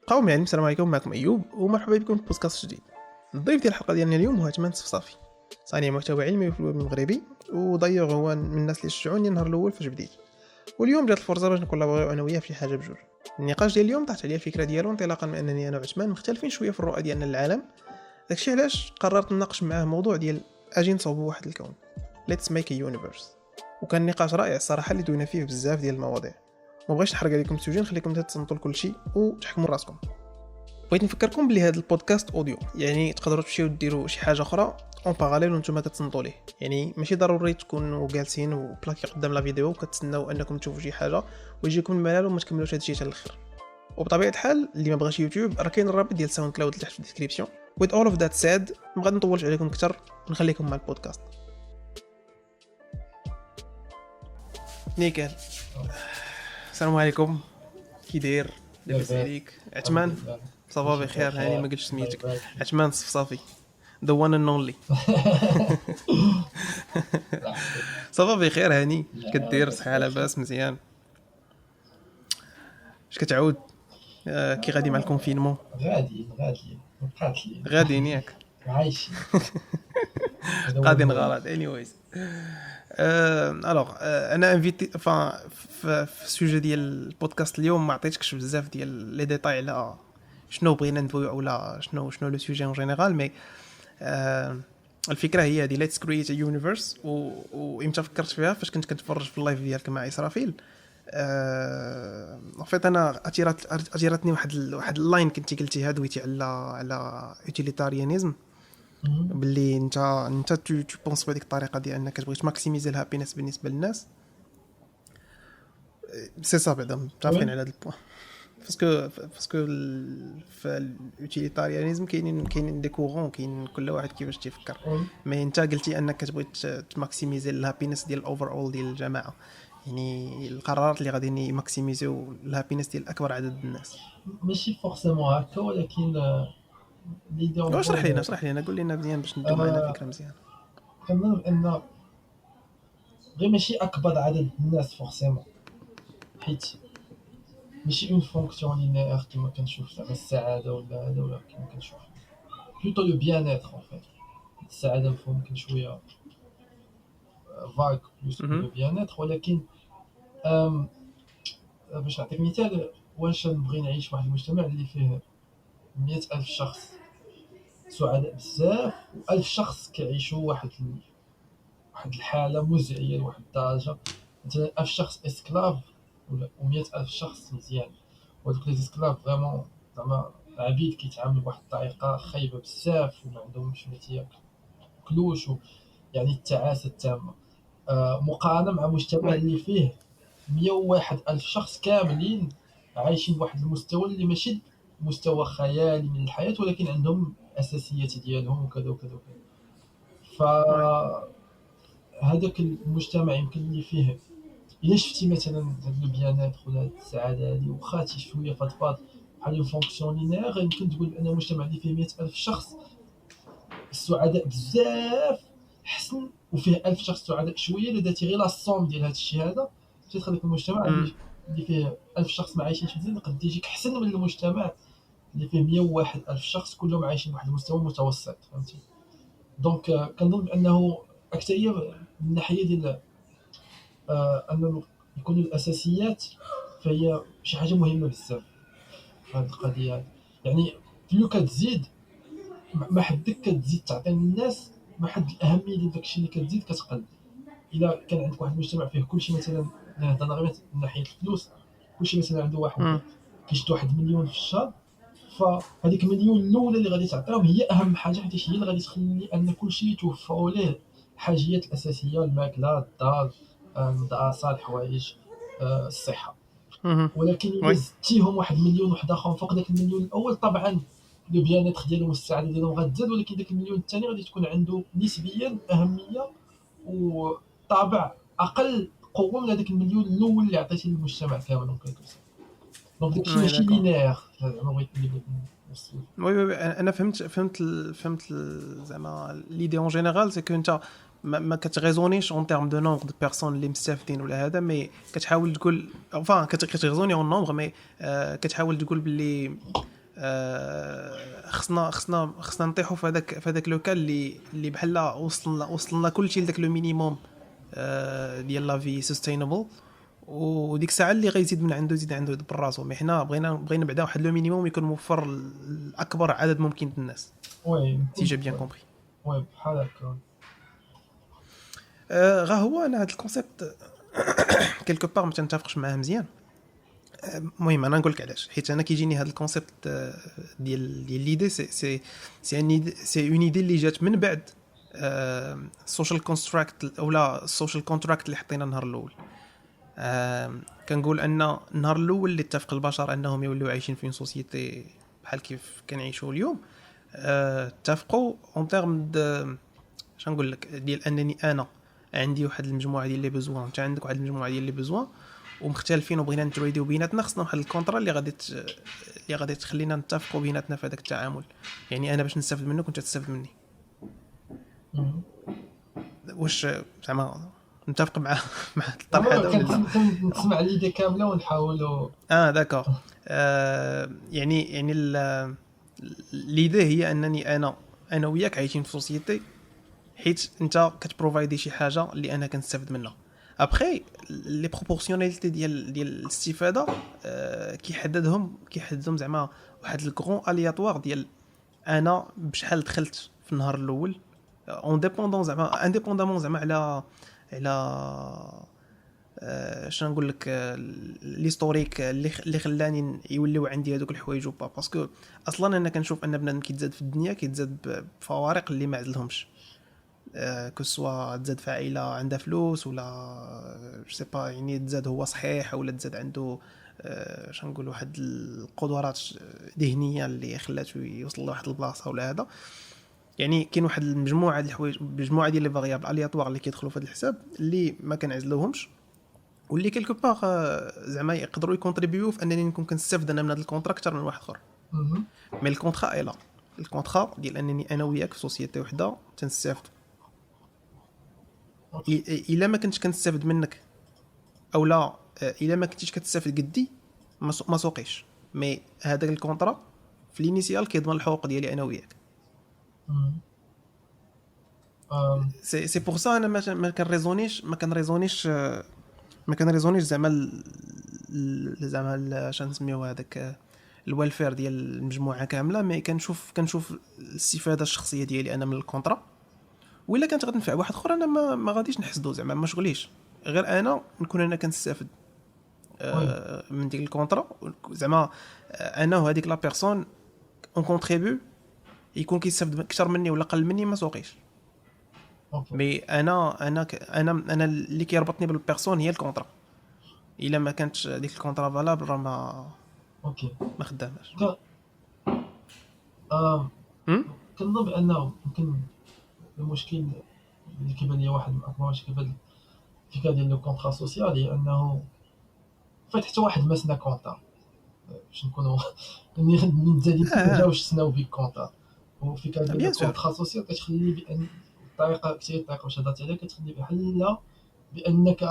قوم يعني السلام عليكم، معكم ايوب ومرحبا بكم في بودكاست جديد. الضيف ديال الحلقه ديالنا اليوم هو عثمان صفصافي، صانع محتوى علمي في الويب المغربي، ودايوغ هو من الناس اللي شجعوني النهار الاول فاش بديت. واليوم جات الفرصه باش نكولابوريو انا وياه في حاجه بجوج. النقاش ديال اليوم طاحت عليا الفكره ديالو انطلاقا من انني انا وعثمان مختلفين شويه في الرؤيه ديالنا للعالم. داكشي علاش قررت نناقش معاه موضوع ديال اجي نصاوبوا واحد الكون، ليتس ميك ا يونيفرس. وكان نقاش رائع الصراحه اللي دوينا فيه بزاف ديال المواضيع. ما بغيتش نحرق عليكم السوجي، نخليكم تتصنتوا لكل شيء وتحكموا راسكم. بغيت نفكركم بلي هذا البودكاست اوديو، يعني تقدروا تمشيو ديروا شي حاجه اخرى اون باراليل وانتم تتصنتوا ليه. يعني ماشي ضروري تكونوا جالسين وبلاكي قدام لا فيديو وكتسناو انكم تشوفوا شي حاجه ويجيكم الملل وما تكملوش هادشي حتى الاخر. وبطبيعه الحال اللي ما بغاش يوتيوب راه كاين الرابط ديال ساوند كلاود تحت في الديسكريبسيون. with all of that said ما غادي نطولش عليكم اكثر، نخليكم مع البودكاست. نيكال، السلام عليكم، كي داير؟ لاباس عليك عثمان؟ صافا بخير؟ هاني ما قلتش سميتك. عثمان صفصافي the one and only. صافا بخير هاني؟ كدير؟ صحه لاباس مزيان؟ اش كتعود؟ كي غادي مع الكونفينمون؟ غادي بقات لي غاديين ياك؟ عايشين غادي نغلط anyways. الوغ انا انفيتي في السوجي ديال البودكاست اليوم ما عطيتكش بزاف ديال لي ديتاي على شنو بغينا ندويو ولا شنو لو سوجي اون جينيرال. مي الفكره هي هذه، ليتس كرييت ا يونيفرس. وامتى فكرت فيها؟ فاش كنت كنتفرج في اللايف ديالك مع اسرافيل. فيت انا اثيرتني واحد اللاين كنتي قلتيها، دويتي على يوتيليتاريانيزم، باللي انت تو بونس بهذيك الطريقه ديال انك كتبغي تماكسيميزي الهابينس بالنسبه للناس. سي صا بعدا متفقين على هذا البوين. باسكو في اليوتيليتاريانيزم كاينين دي كورون، كاين كل واحد كيفاش تيفكر. مي انت قلتي انك كتبغي تماكسيميزي الهابينس ديال الاوفر اول ديال الجماعه، يعني القرارات اللي غادي يماكسيميزيو الهابينس ديال اكبر عدد الناس. ماشي فورسيمون هكا، ولكن ليدي اشرح لينا قول لنا مزيان باش ندو معنا فكره مزيان. كنظن ان غير ماشي اكبر عدد الناس فورسيمون، حيت ماشي اون فونكسيون لينير كما كنشوف زعما السعاده ولا هذا، ولا كما كنشوف بلوتو لو بيان اتر. اون فيت السعاده مفهوم يمكن شويه فاغ بلوس لو بيان اتر، ولكن باش نعطيك مثال، واش نبغي نعيش واحد المجتمع اللي فيه 100,000 شخص سعداء بزاف و1000 شخص كيعيشوا واحد الحاله مزعجه لواحد الدرجه، مثلا 1000 شخص اسكلاف ولا 100,000 شخص مزيان، وهذوك لي اسكلاف فريمون زعما عبيد كيتعاملوا بواحد الطريقه خايبه بزاف وما عندهمش ما تياكلوش، يعني التعاسه التامه. مقارنه مع مجتمع اللي فيه 101,000 شخص كاملين عايشين بواحد المستوى اللي ماشي مستوى خيالي من الحياه، ولكن عندهم اساسيات ديالهم وكذا وكذا وكذا. فهذاك المجتمع يمكن اللي فيه الا شفتي مثلا هاد البيانات ولا السعاده هذه واخا شي شويه فضفاض بحال اون فونكسيون لينير، يمكن تقول بان المجتمع اللي فيه 100,000 شخص السعداء بزاف حسن، وفيه 1000 شخص سعداء شويه، الا درتي غير لا الصوم ديال هذا الشيء هذا تيدخل لك المجتمع اللي فيه 1000 شخص ما عايشينش مزيان قد يجيك حسن من المجتمع اللي فيه 101,000 شخص كلهم عايشين بواحد المستوى متوسط، فهمتي؟ دونك كنظن بانه اكثريه من الناحيه ديال انه يكونوا الاساسيات، فهي شي حاجه مهمه بزاف في هذه القضيه. يعني فلو كتزيد ما حدك كتزيد تعطي للناس، ما حد الاهميه ديال داكشي اللي كتزيد كتقل. الا كان عندك واحد المجتمع فيه كلشي مثلا هضرنا غير من ناحيه الفلوس، كلشي مثلا عنده واحد كيشد 1,000,000 في الشهر، فهذيك المليون الاولى اللي غادي تعطيهم هي اهم حاجه، حيت هي اللي غادي تخلي ان كلشي يتوفروا ليه الحاجيات الاساسيه، الماكله، الدار، المدرسه، الحوايج، الصحه. ولكن الا زدتيهم 1,000,000 واحد اخر فوق داك المليون الاول، طبعا لو بيانات ديالهم والسعاده ديالهم غتزاد، ولكن داك المليون الثاني غادي تكون عنده نسبيا اهميه وطابع اقل قوه من هذاك المليون الاول اللي عطيتيه للمجتمع كامل. دونك داكشي ماشي لينير زعما بغيت نوصل. وي انا فهمت زعما ليدي اون جينيرال، سي كو انت ما كتغيزونيش اون تيرم دو نومبر دو بيرسون اللي مستافدين ولا هذا، مي كتحاول تقول كتغيزوني اون نومبر، مي كتحاول تقول باللي خصنا نطيحوا في هذاك لوكال اللي بحال وصلنا كلشي لذاك لو مينيموم ديال لا في سستينبل، وديك الساعه اللي غيزيد من عنده يزيد عنده براسو. مي حنا بغينا بعدا واحد لو مينيموم يكون موفر لاكبر عدد ممكن من الناس. وي سي جي بيان كومبري. وي بحال هكا. غا هو انا هذا الكونسيبت كيلكو بار ما تنتفقش معاه مزيان. المهم انا نقول لك علاش، حيت انا كيجيني هذا الكونسيبت ديال ليدي سي اون ايدي اللي جات من بعد السوشيال كونستراكت اولا السوشيال كونتراكت اللي حطينا النهار الاول. كنقول ان النهار الاول اللي اتفق البشر انهم يوليو عايشين في سوسيتي بحال كيف كنعيشوا اليوم، اتفقوا اون تيرم اش نقول لك ديال انني انا عندي واحد المجموعه ديال لي بوزوان، انت عندك واحد المجموعه ديال لي بوزوان ومختلفين، وبغينا نتريديو بيناتنا. خصنا واحد الكونطرا اللي غادي تخلينا نتفقوا بيناتنا في هذاك التعامل. يعني انا باش نستافد منك وانت تستافد مني. واش زعما نتفق مع الطرح هذا ولا لا؟ نسمع ليدي كامله ونحاولوا. داكور. يعني ليدي هي انني انا وياك عايشين في سوسيتي، حيت انت كتبروفايدي شي حاجه اللي انا كنستافد منها. ابخي لي بروبورسيوناليتي ديال الاستفاده كيحددهم زعما واحد الكرون الياتوار ديال انا بشحال دخلت في النهار الاول اون ديبوندون زعما انديبوندامون زعما على شنو نقول لك ليستوريك اللي خلاني يوليو عندي هذوك الحوايج وبا. باسكو اصلا انا كنشوف ان بنادم كيتزاد في الدنيا كيتزاد بفوارق اللي ما عندهمش، كو سوا تزاد في عائله عندها فلوس ولا جو سي با، يعني تزاد هو صحيح ولا تزاد عنده اش نقول واحد القدرات ذهنيه اللي خلاته يوصل لواحد البلاصه ولا هذا. يعني كاين واحد المجموعه ديال الحوايج، مجموعه ديال لي فاريابل الياتوار اللي كيدخلوا في هذا الحساب اللي ما كنعزلوهمش، واللي كيلكو باغ زعما يقدروا يكونطريبيو في انني نكون كنستافد انا من هذا الكونترا اكثر من واحد اخر. مي الكونترا اي لا، الكونترا ديال انني انا وياك في سوسيتي وحده تنستافد. الا ما كنتش كنستافد منك او لا، الا ما كنتيش كتستافد قدي ما سوقيش. مي هذاك الكونترا في الانيسيال كيضمن الحقوق ديالي انا وياك. سي بور سا انا ما كنريزونيش زعما شنو نسميو هذاك الوالفير ديال المجموعه كامله. مي كنشوف الاستفاده الشخصيه ديالي انا من الكونترا، ولا كانت غتنفع واحد اخر انا ما غاديش نحسدو زعما ما شغليش، غير انا نكون انا كنستافد من ديك الكونترا زعما انا وهذيك لا بيرسون اون كونتريبيو يكون كيستافد اكثر مني ولا قل مني ما سوقيش. مي انا اللي كيربطني بالبيرسون هي الكونترا. الا ما كانتش ديك الكونترا فالابل راه ما خداماش. كنظن بانه يمكن المشكل اللي كيبان لي واحد من اكبر مشاكل الفكره ديال لو كونطرا سوسيال هي انه فات حتى واحد ما سنا كونطرا باش نكونوا نتزادي نتجاوش سناو بيك كونطرا. وفكره ديال الكونطرا سوسيال كتخلي بان الطريقه باش هضرت عليها كتخلي بحال بانك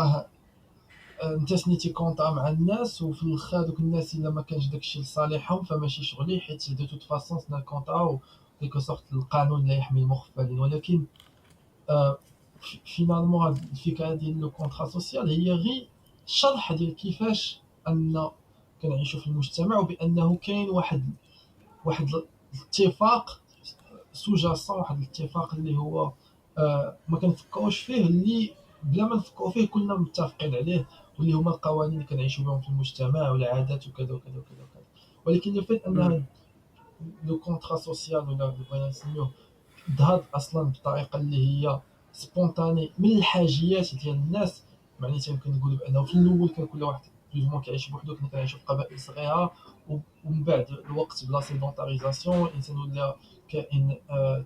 انت سنيتي كونطرا مع الناس، وفي الاخر دوك الناس الا ما كانش داكشي لصالحهم فماشي شغلي، حيت دو توت فاصون سنا كونطرا و كيلكو سورت القانون لا يحمي المخفلين. ولكن فينالمون هاد الفكره ديال لو كونطرا سوسيال هي غير شرح ديال كيفاش ان كنعيشوا في المجتمع، وبانه كاين واحد الاتفاق سوجاسون، واحد الاتفاق اللي هو ما كنفكروش فيه، اللي بلا ما نفكروا فيه كلنا متفقين عليه، واللي هما القوانين اللي كنعيشوا بهم في المجتمع والعادات وكذا وكذا وكذا وكذا. ولكن الفكره ان لو كونطرا سوسيال ولا بغينا نسميوه ظهر اصلا بطريقه اللي هي سبونتاني من الحاجيات ديال الناس. معناتها يمكن نقولوا بانه في الاول كان كل واحد بلوز كيعيش بوحدو، كنا كنعيشوا في قبائل صغيره، ومن بعد الوقت بلا سيدونتاريزاسيون الانسان ولا كائن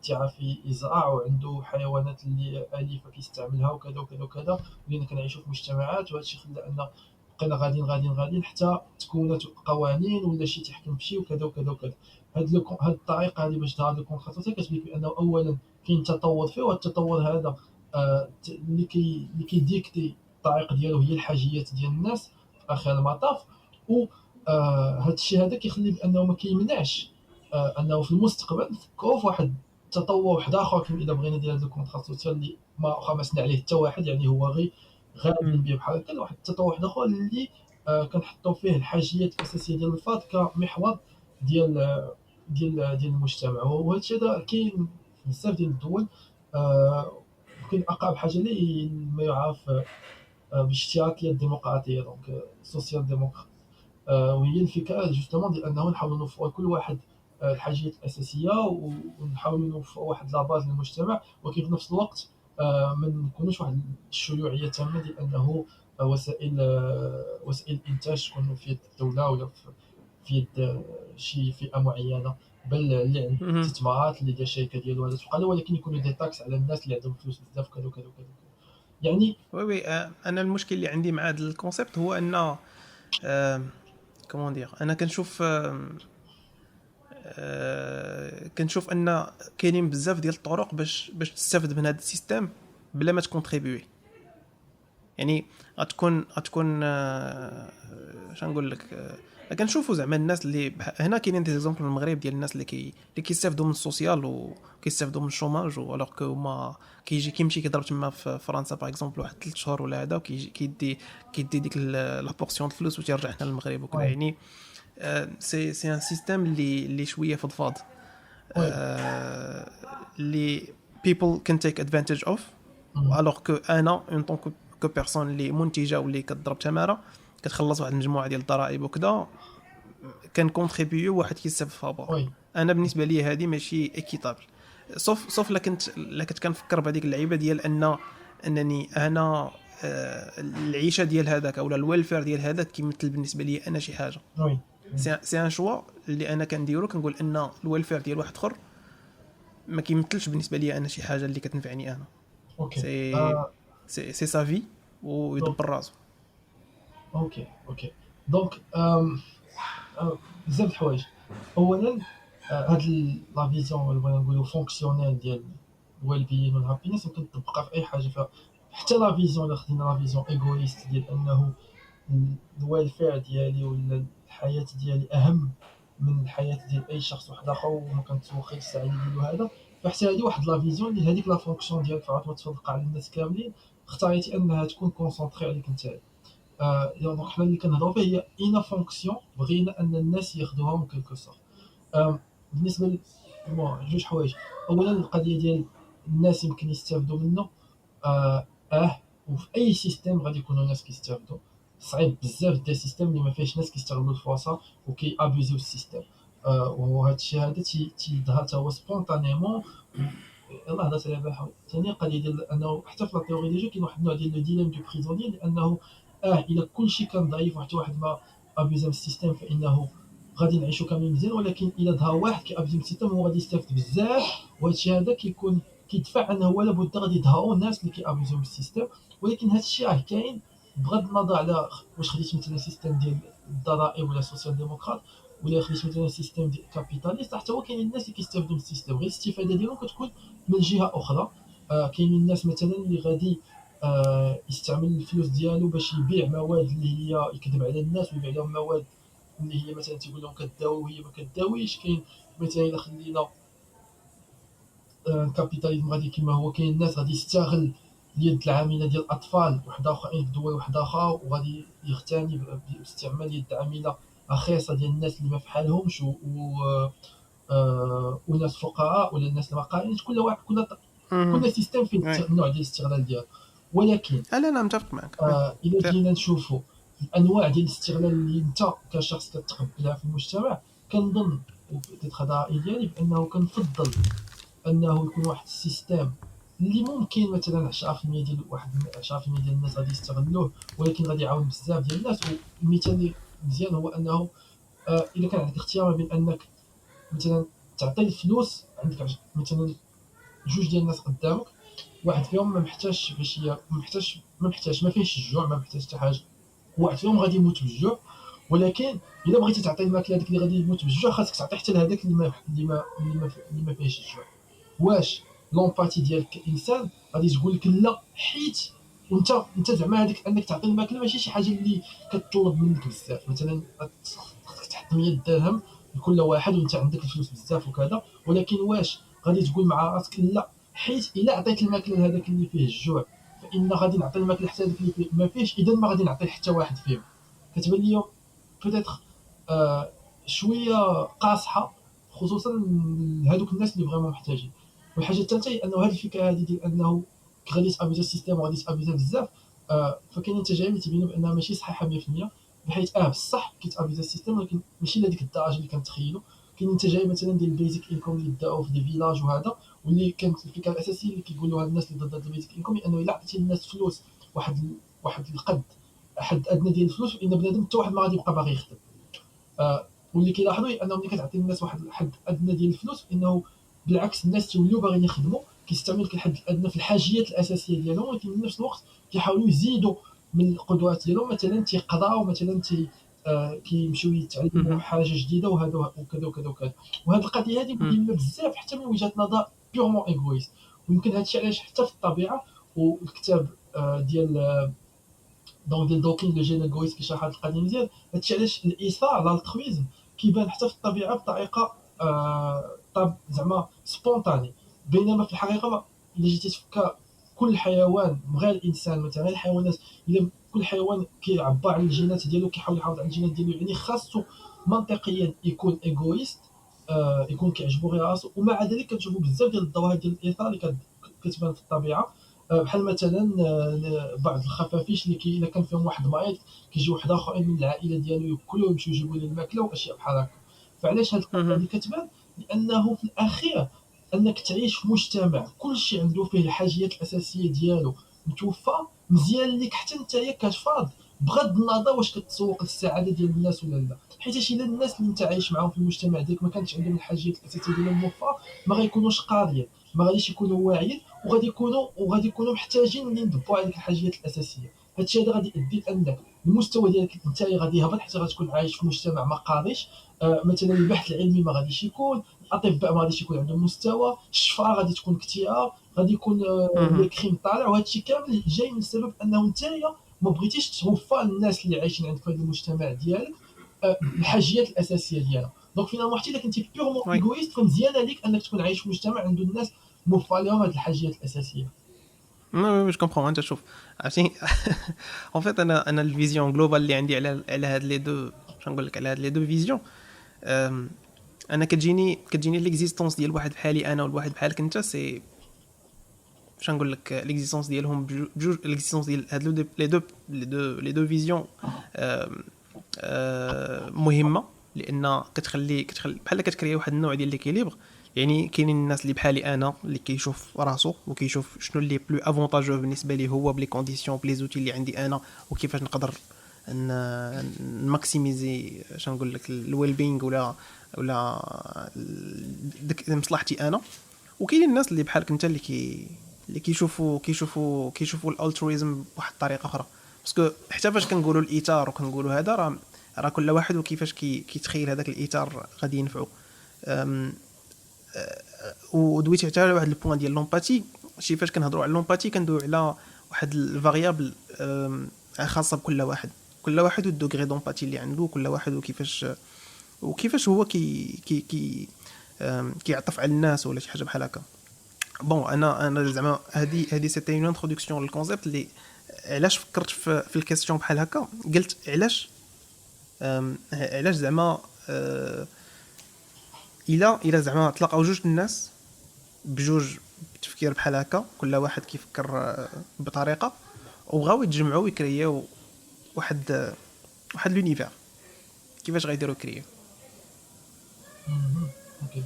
تعافي يزرع وعنده حيوانات اللي اليفه كيستعملها وكذا وكذا وكذا، ولينا كنعيشوا في مجتمعات. وهذا الشيء خلى ان بقينا غاديين حتى تكونت قوانين ولا شي تحكم بشي وكذا وكذا وكذا. هاد الطريقه هذه باش تهضر الكونطرا سوسيال كتبين بانه اولا كاين تطور فيه، والتطور هذا اللي كيديكتي الطريق ديالو هي الحاجيات ديال الناس في اخر المطاف. هاد الشيء هذا كيخلي بانه ما كيمنعش انه في المستقبل نفكروا في واحد التطور واحد اخر، كما اذا بغينا ندير هذا الكونترا سوسيال اللي ما واخا ما سمع عليه حتى واحد، يعني هو غير غادي به بحال هكا، واحد التطور واحد اخر اللي كنحطوا فيه الحاجيات الاساسيه ديال الفرد كمحور ديال المجتمع. وهذا الشيء هذا كاين في بزاف ديال الدول. يمكن اقرب حاجه ليه ما يعرف بالاشتراكيه الديمقراطيه، دونك سوسيال ديموكرات. وهي الفكره جوستومون ديال انه نحاولوا نوفروا كل واحد الحاجات الاساسيه، ونحاولوا نوفروا واحد لاباز للمجتمع، ولكن في نفس الوقت ما نكونوش واحد الشيوعيه تامه ديال انه وسائل الانتاج تكون في يد الدوله ولا في يد شي فئه معينه، بل اللي عند استثمارات اللي داير الشركه ديالو هذا تبقى له، ولكن يكونوا دي تاكس على الناس اللي عندهم فلوس بزاف كذا وكذا وكذا. يعني وي وي انا المشكل اللي عندي مع هذا الكونسيبت هو ان كومون دير انا كنشوف ان كاينين بزاف ديال الطرق باش تستافد من هذا السيستم بلا ما تكونتريبيوي. يعني غتكون اش نقول لك، كنشوفوا زعما الناس اللي هنا كاينين دي زيكزامبل في المغرب ديال الناس اللي كيستافدوا من السوسيال وكيستافدوا من الشوماج، والوغ كو ما كيمشي كيضرب تما في فرنسا باغ اكزومبل واحد 3 شهور ولا هذا، وكيجي كيدي ديك لا بورسيون د الفلوس وتيرجع حنا للمغرب وكذا. وي يعني سي ان سيستم اللي شويه فضفاض، وي اللي people can take advantage of. alors que انا اون طون كو بيرسون اللي منتجه واللي كتضرب تماره كتخلص واحد المجموعه ديال الضرائب وكذا، كان كونتريبيو واحد كيستافد فابور. وي انا بالنسبه لي هذه ماشي ايكيتابل، صوف لا كنت كنفكر بهذيك اللعيبه ديال انني انا العيشه ديال هذاك اولا الويلفير ديال هذاك كيمثل بالنسبه لي انا شي حاجه. وي سي ان شوا اللي انا كنديرو، كنقول ان الويلفير ديال واحد اخر ما كيمثلش بالنسبه لي انا شي حاجه اللي كتنفعني انا. اوكي سي سا في ويدبر راسو. اوكي دونك بزاف د الحوايج. اولا هاد لا فيزيون ولا بغينا نقولوا فونكسيونيل ديال الويل بيين والهابينس يمكن تطبقها في اي حاجه فيها، حتى لا فيزيون الا خدينا لا فيزيون ايغويست ديال انه الويلفير ديالي ولا الحياه ديالي اهم من الحياه ديال اي شخص واحد اخر وما كنتوخيش السعاده ديالو هذا، فحتى هذه واحد لا فيزيون اللي هذيك لا فونكسيون ديالك فعاد ما تفرق على الناس كاملين، اختاريتي انها تكون كونسونطري عليك انت. دونك حنا اللي كنهضروا فيه هي اين فونكسيون بغينا ان الناس ياخذوها من كلكو سور. بالنسبه جوج حوايج. اولا القضيه ديال الناس يمكن يستافدوا منه، وفي اي سيستم غادي يكونوا ناس كيستافدوا، صعيب بزاف ديال السيستم اللي ما فيهش ناس كيستغلوا الفرصه وكي ابيزيو السيستم. وهذا الشيء هذا تيظهر حتى هو سبونطانيمون. يلاه هضرت على بها. ثاني قضيه ديال انه حتى في لا تيوري ديجا كاين واحد النوع ديال لو ديليم دو بريزونيي، لانه الا كلشي كان ضعيف وحتى واحد ما ابيزا من السيستم فانه غادي نعيشوا كاملين مزيان، ولكن الا ظهر واحد كيابيزا من السيستم هو غادي يستافد بزاف، وهذا الشيء هذا كيكون كيدفع انه ولا بد غادي يظهروا الناس اللي كيابيزوا من السيستم. ولكن هذا الشيء راه كاين بغض النظر على واش خديت مثلا سيستم ديال الضرائب ولا سوسيال ديموقراط ولا خديت مثلا سيستم ديال كابيتاليست، حتى هو كاين الناس اللي كيستافدوا من السيستم، غير الاستفاده ديالهم كتكون من جهه اخرى. كاينين الناس مثلا اللي غادي يستعمل الفلوس ديالو باش يبيع مواد اللي هي يكذب على الناس ويبيع لهم مواد اللي هي مثلا تيقول لهم كداوي وهي ما كداويش. كاين مثلا الا خلينا الكابيتاليزم غادي كما هو، كاين الناس غادي يستغل اليد العامله ديال الاطفال واحد اخرين في دول واحد اخرى، وغادي يغتني باستعمال يد عامله رخيصه ديال الناس اللي ما فحالهمش وناس فقراء ولا الناس اللي ما قاريينش. كل واحد كل سيستم فيه النوع ديال الاستغلال ديالو. ولكن انا متفق معك. الا جينا نشوفوا الانواع ديال الاستغلال اللي انت كشخص كتقبلها في المجتمع، كنظن وبتدخل رايي ديالي بانه كنفضل انه يكون واحد السيستم اللي ممكن مثلا 10% ديال 10% ديال الناس غادي يستغلوه، ولكن غادي يعاون بزاف ديال الناس. والمثال اللي مزيان هو انه الا كان عندك اختيار ما بين انك مثلا تعطي الفلوس، عندك مثلا جوج ديال الناس قدامك، واحد فيهم ما محتاجش باش ما فيهش الجوع، ما محتاج حتى حاجه، واحد فيهم غادي يموت بالجوع. ولكن الا بغيتي تعطي الماكله هذيك اللي غادي يموت بالجوع، خاصك تعطي حتى لهذاك اللي ما فيهش الجوع. واش لومباتي ديالك كانسان غادي تقول لك لا، حيت وانت زعما هذيك انك تعطي الماكله ماشي شي حاجه اللي كتطلب منك بزاف. مثلا تحط 100 درهم لكل واحد وانت عندك الفلوس بزاف وكذا، ولكن واش غادي تقول مع راسك لا، حيت الا عطيت الماكله لهذاك اللي فيه الجوع فان غادي نعطي الماكله حتى هذاك اللي فيه ما فيهش، اذا ما غادي نعطي حتى واحد فيهم. كتبان لي بوتيتر شويه قاصحه، خصوصا لهذوك الناس اللي فريمون محتاجين. والحاجه الثالثه هي انه هذه الفكره هذه ديال انه غادي تابيزا السيستم وغادي تابيزا بزاف، فكاينين تجارب اللي تبينوا بانها ماشي صحيحه 100%، بحيث بصح كيتابيزا السيستم ولكن ماشي لهذيك الدرجه اللي كنتخيلوا. كاينين تجارب مثلا ديال البيزك انكم اللي داو في دي فيلاج وهذا، واللي كانت الفكره الاساسيه اللي كيقولوا هاد الناس اللي ضد البيزك انكم هي انه الا عطيتي للناس فلوس واحد القد حد ادنى ديال الفلوس، فان بنادم حتى واحد ما غادي يبقى باغي يخدم. واللي كيلاحظوا هي انه ملي كتعطي الناس واحد الحد ادنى ديال الفلوس، انه بالعكس الناس توليو باغيين يخدموا، كيستعملوا الحد الادنى في الحاجيات الاساسيه ديالهم، ولكن في نفس الوقت كيحاولوا يزيدوا من القدرات ديالهم، مثلا تيقراو، مثلا كيمشيو يتعلموا حاجه جديده وهذا وكذا وكذا وكذا. وهذه القضيه هذه مهمه بزاف حتى من وجهه نظر بيورمون ايغويست، ويمكن هذا الشيء علاش حتى في الطبيعه والكتاب ديال دونك ديال دوكين لو جين ايغويست كيشرح هذه القضيه مزيان. هادشي علاش الايثار الالترويزم كيبان حتى في الطبيعه بطريقه زعما سبونطاني، بينما في الحقيقه الا جيتي تفكر كل حيوان غير الانسان مثلا، غير الحيوانات، الا كل حيوان كيعبر على الجينات ديالو، كيحاول يحافظ على الجينات ديالو، يعني خاصو منطقيا يكون ايغويست، يكون كيعجبو غير راسو. ومع ذلك كنشوفوا بزاف ديال الظواهر ديال الايثار اللي كتبان في الطبيعه، بحال مثلا بعض الخفافيش اللي الا كان فيهم واحد مريض كيجيو واحد اخرين من العائله ديالو ياكلوا ويمشيو يجيبوا ليه الماكله واشياء بحال هكا. فعلاش هاد القضيه اللي كتبان؟ لانه في الاخير انك تعيش في مجتمع كل شيء عنده فيه الحاجيات الاساسيه ديالو متوفى، مزيان ليك حتى نتايا كفرد، بغض النظر واش كتسوق للسعاده ديال الناس ولا لا. حيت الا الناس اللي انت عايش معاهم في المجتمع ديالك ما كانش عندهم الحاجيات الاساسيه ديالهم موفره، ما غيكونوش قادرين، ما غاديش يكونوا واعيين، وغادي يكونوا محتاجين اللي يدبروا عليك الحاجيات الاساسيه. هادشي هذا غادي يؤدي لانك المستوى ديالك انت غادي يهبط، حيت غتكون عايش في مجتمع ما قاديش. مثلا البحث العلمي ما غاديش يكون، الاطباء ما غاديش يكون عندهم مستوى، الشفاء غادي تكون كثيره، غادي يكون لي كريم طالع، وهادشي كامل جاي من السبب انه نتايا ما بغيتيش توفى الناس اللي عايشين عندك في هذا المجتمع ديالك الحاجيات الاساسيه ديالها. دونك فينا حتى الا كنتي بيورمون وي ايغويست، فمزيان عليك انك تكون عايش في مجتمع عنده الناس موفى لهم هاد الحاجيات الاساسيه. وي جو كومبرون. انت شوف عرفتي اون فيت انا الفيزيون جلوبال اللي عندي على هاد لي دو، باش نقول لك على هاد لي دو فيزيون. انا كتجيني ليكزيستونس ديال واحد بحالي انا والواحد بحالك انت، سي باش نقول لك ليكزيستونس ديالهم بجوج، ليكزيستونس ديال هاد لي دو فيزيون مهمه، لان كتخلي بحال كتكري واحد النوع ديال ليكيليبر. يعني كاينين الناس اللي بحالي انا اللي كيشوف راسو وكيشوف شنو اللي بلو افونتاجو بالنسبه ليه هو، بلي كونديسيون بلي زوتي اللي عندي انا، وكيفاش نقدر نماكسيميزي باش نقول لك الويل بينغ ولا ديك مصلحتي انا. وكاينين الناس اللي بحالك انت اللي كيشوفوا الالترويزم بواحد الطريقه اخرى. باسكو حتى فاش كنقولوا الايثار وكنقولوا هذا، راه كل واحد وكيفاش كيتخيل هذاك الايثار غادي ينفعو. ودويتي حتى على واحد البوين ديال لومباتي. شي فاش كنهضروا على لومباتي كندويو على واحد الفاريابل خاصه بكل واحد، كل واحد والدوغري دومباتي اللي عنده، كل واحد وكيفاش هو كيعطف على الناس ولا شي حاجه بحال هكا. بون انا زعما هذه سيتي اون انتروداكسيون للكونسيبت اللي علاش فكرت في الكيستيون بحال هكا. قلت علاش زعما الا زعما تلاقاو جوج الناس بجوج تفكير بحال هكا، كل واحد كيفكر بطريقه، وبغاو يتجمعوا ويكرياو واحد لونيفير، كيفاش غيديروا كريو؟ اوكي.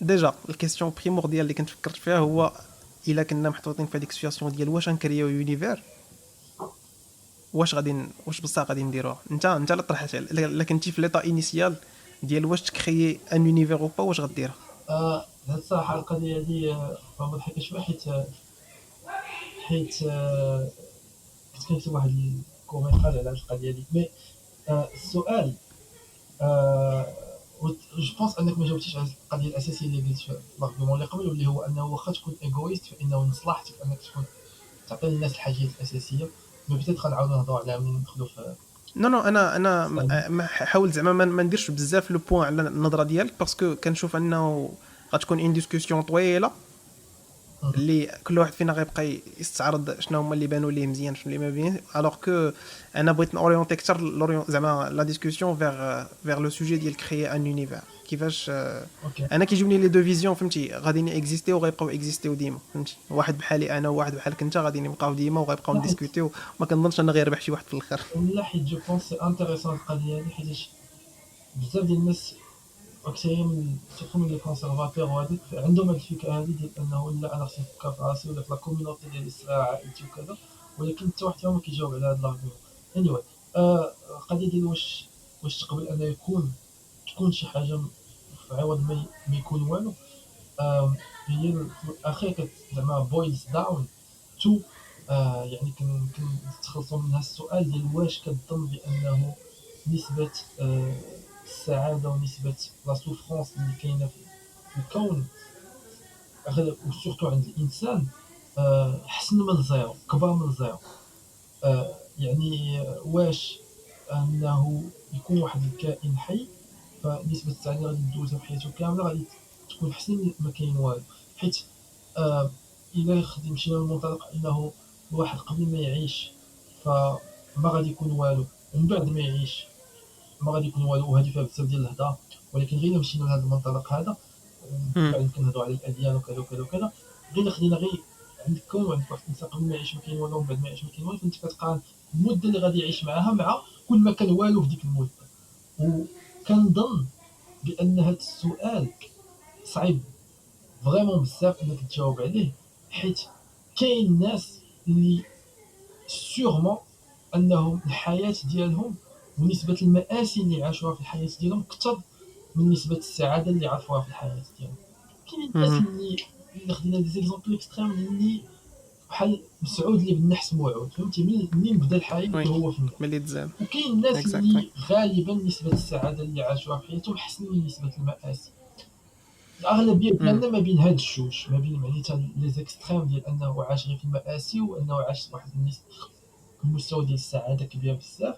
ديجا الكيستيون بريمورديال اللي كنت فكرت فيها هو الا كنا محطوطين في هذيك السيتوياسيون ديال واش نكريو يونيفير، واش بصح غادي نديروها. انت اللي طرحت الا كنتي في ليطا انيسيال ديال واش تكريي ان يونيفير او با، واش غديرها؟ هاد الصراحه القضيه هادي ما مضحكه شويه، حيت كنت كنكتب واحد الكومنتاج على هاد القضيه هادي. مي السؤال جو بونس انك ما جاوبتيش على القضيه الاساسيه اللي قلت في الارغيومون اللي قبل، واللي هو انه واخا تكون ايغويست فانه من مصلحتك انك تكون تعطي للناس الحاجات الاساسيه. مي بيتيت غنعاودو نهضروا عليها ملي ندخلوا في نو انا فهمت؟ حاول زعما ما نديرش بزاف لو بوين على النظره ديالك باسكو كنشوف انه غتكون اون ديسكوسيون طويله مم. اللي كل واحد فينا غيبقى يستعرض شنو هما اللي بانوا ليه مزيان شنو اللي ما بين الوغ كو انا بغيت نورينتي اكثر زعما لا ديسكوسيون فيغ لو سوجي ديال كريي ان يونيفير كيفاش اوكي. انا كيجوني لي دو فيزيون فهمتي غاديين اكزيستيو وغيبقاو اكزيستيو ديما فهمتي واحد بحالي انا وواحد بحالك انت غاديين نبقاو ديما وغيبقاو لا حيت نديسكوتيو ما كنظنش ان غيربح شي واحد في الاخر لا حيت جو بونس سي انتريسون القضيه هذه، حيتاش بزاف ديال الناس اكثرين سورتو من لي كونسيرفاتور وهذيك عندهم هاد الفكره هذه ديال انه لا انا خصني نفكر في راسي ولا في لا كوميونيتي ديالي الصغيره عائلتي وكذا، ولكن حتى واحد فيهم ما كيجاوب على هاد لارغيومون. اني anyway. القضيه ديال واش تقبل ان تكون شي حاجه في عوض ما يكون والو. هي في الاخير زعما بويلز داون تو يعني كنتخلصوا من هذا السؤال ديال واش كتظن بانه نسبه السعاده ونسبه لا سوفرونس اللي كاينه في الكون وسورتو عند الانسان احسن من زيرو، كبر من زيرو. يعني واش انه يكون واحد الكائن حي فنسبه السعاده غادي دوزها في حياته كامله غادي تكون احسن من ما كاين والو. حيت الا مشينا للمنطلق انه الواحد قبل ما يعيش فما غادي يكون والو، ومن بعد ما يعيش ما غادي يكون والو، وهذه فيها بزاف ديال الهضره. ولكن غير مشينا لهذا المنطلق هذا ومن بعد يمكن نهضروا على الاديان وكذا وكذا وكذا. غير خلينا عندك كون وعندك واحد الانسان قبل ما يعيش ما كاين والو ومن بعد ما يعيش ما كاين والو، فانت كتقارن المده اللي غادي يعيش معاها مع كل ما كان والو في ديك المده. وكنظن بان هذا السؤال صعيب فريمون بزاف انك تجاوب عليه، حيت كاين ناس اللي سيغمون انهم الحياه ديالهم ونسبه المآسي اللي عاشوها في الحياه ديالهم اكثر من نسبه السعاده اللي عرفوها في الحياه ديالهم. كاينين الناس اللي خدينا دي زيكزومبل اكستريم اللي بحال مسعود اللي بالنحس موعود، فهمتي؟ منين بدا الحياه وي وهو في النحس. ملي تزال وكاين الناس اكزاكتلي اللي غالبا نسبه السعاده اللي عاشوها في حياتهم احسن من نسبه المآسي. الاغلبيه ديالنا ما بين هاد الجوج، ما بين معناتها لي زيكستريم ديال انه عاش غير في المآسي وانه عاش واحد المستوى ديال السعاده كبير بزاف.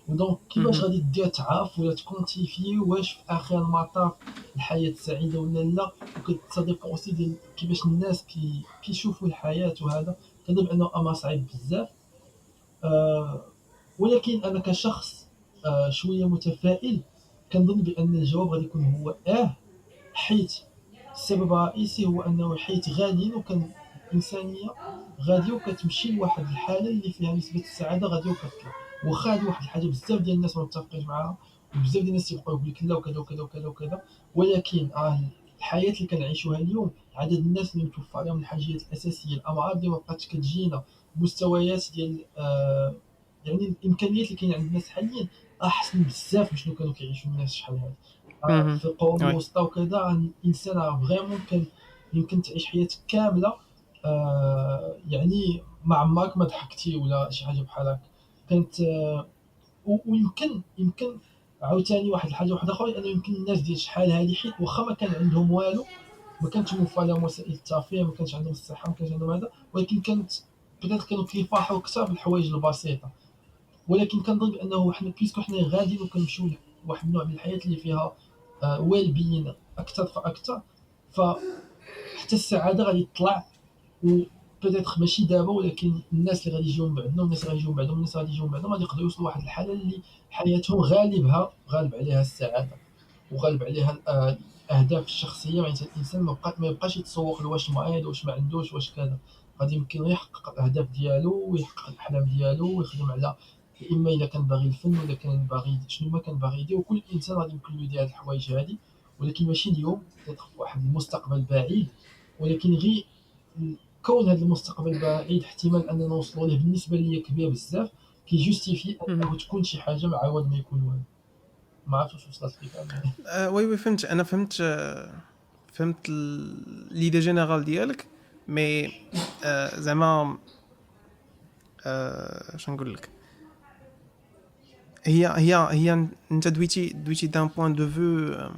ودونك كيفاش غادي دير تعرف ولا تكونتيفي واش في اخر المطاف الحياه سعيده ولا لا؟ وكتديبون اوسي ديال كيفاش الناس كيشوفوا الحياه. وهذا كنظن انه امر صعيب بزاف. آه ولكن انا كشخص شويه متفائل، كنظن بان الجواب غادي يكون هو حيت السبب الرئيسي هو انه الحياه غادي وكان الانسانيه غادي وكتمشي لواحد الحاله اللي فيها نسبه السعاده غادي وكتطلع. واخا هذه واحد الحاجه بزاف ديال الناس ما متفقين معاها، وبزاف ديال الناس يبقاو يقول لك لا وكذا وكذا وكذا وكذا. ولكن الحياه اللي كنعيشوها اليوم، عدد الناس اللي متوفى عليهم الحاجيات الاساسيه، الامراض اللي ما بقاتش كتجينا، مستويات ديال يعني الامكانيات اللي كاين عند الناس حاليا احسن بزاف من شنو كانوا كيعيشوا الناس شحال هذه. في القرون وي الوسطى وكذا الانسان فريمون كان يمكن تعيش حياتك كامله يعني ما عمرك ما ضحكتي ولا شي حاجه بحال هكا. كانت ويمكن عاوتاني واحد الحاجه واحده اخرى انه يمكن الناس ديال شحال هذه حيت واخا ما كان عندهم والو، ما كانتش موفى لهم وسائل الترفيه، ما كانش عندهم الصحه، ما كانش عندهم هذا، ولكن كانوا كيفرحوا اكثر بالحوايج البسيطه. ولكن كنظن بانه حنا بيسكو حنا غادي وكنمشيو لواحد النوع من الحياه اللي فيها ويل بين اكثر فاكثر، فحتى السعاده غادي تطلع. وبدات ماشي دابا، ولكن الناس اللي غادي يجيو من بعدنا والناس اللي غادي يجيو من بعدهم والناس اللي غادي يجيو من بعدهم غادي يقدروا يوصلوا لواحد الحاله اللي حياتهم غالب عليها السعاده وغالب عليها الاهداف الشخصيه. يعني الانسان ما يبقاش يتسوق لواش مريض واش ما عندوش واش كذا. غادي يمكن يحقق الاهداف ديالو ويحقق الاحلام ديالو ويخدم على اما الا كان باغي الفن ولا كان باغي شنو ما كان باغي يدير. وكل انسان غادي يمكن له يدير هاد الحوايج هادي، ولكن ماشي اليوم، في واحد المستقبل بعيد. ولكن غير كون هذا المستقبل بعيد احتمال اننا نوصلوا ليه بالنسبه ليا كبير بزاف كيجوستيفي انه تكون شي حاجه مع عوض ما يكون والو. ما عرفتش واش وصلت لك انا. وي وي فهمت انا فهمت فهمت ليدي جينيرال ديالك مي زعما اش نقول لك هي انت دويتي دان بوين دو فيو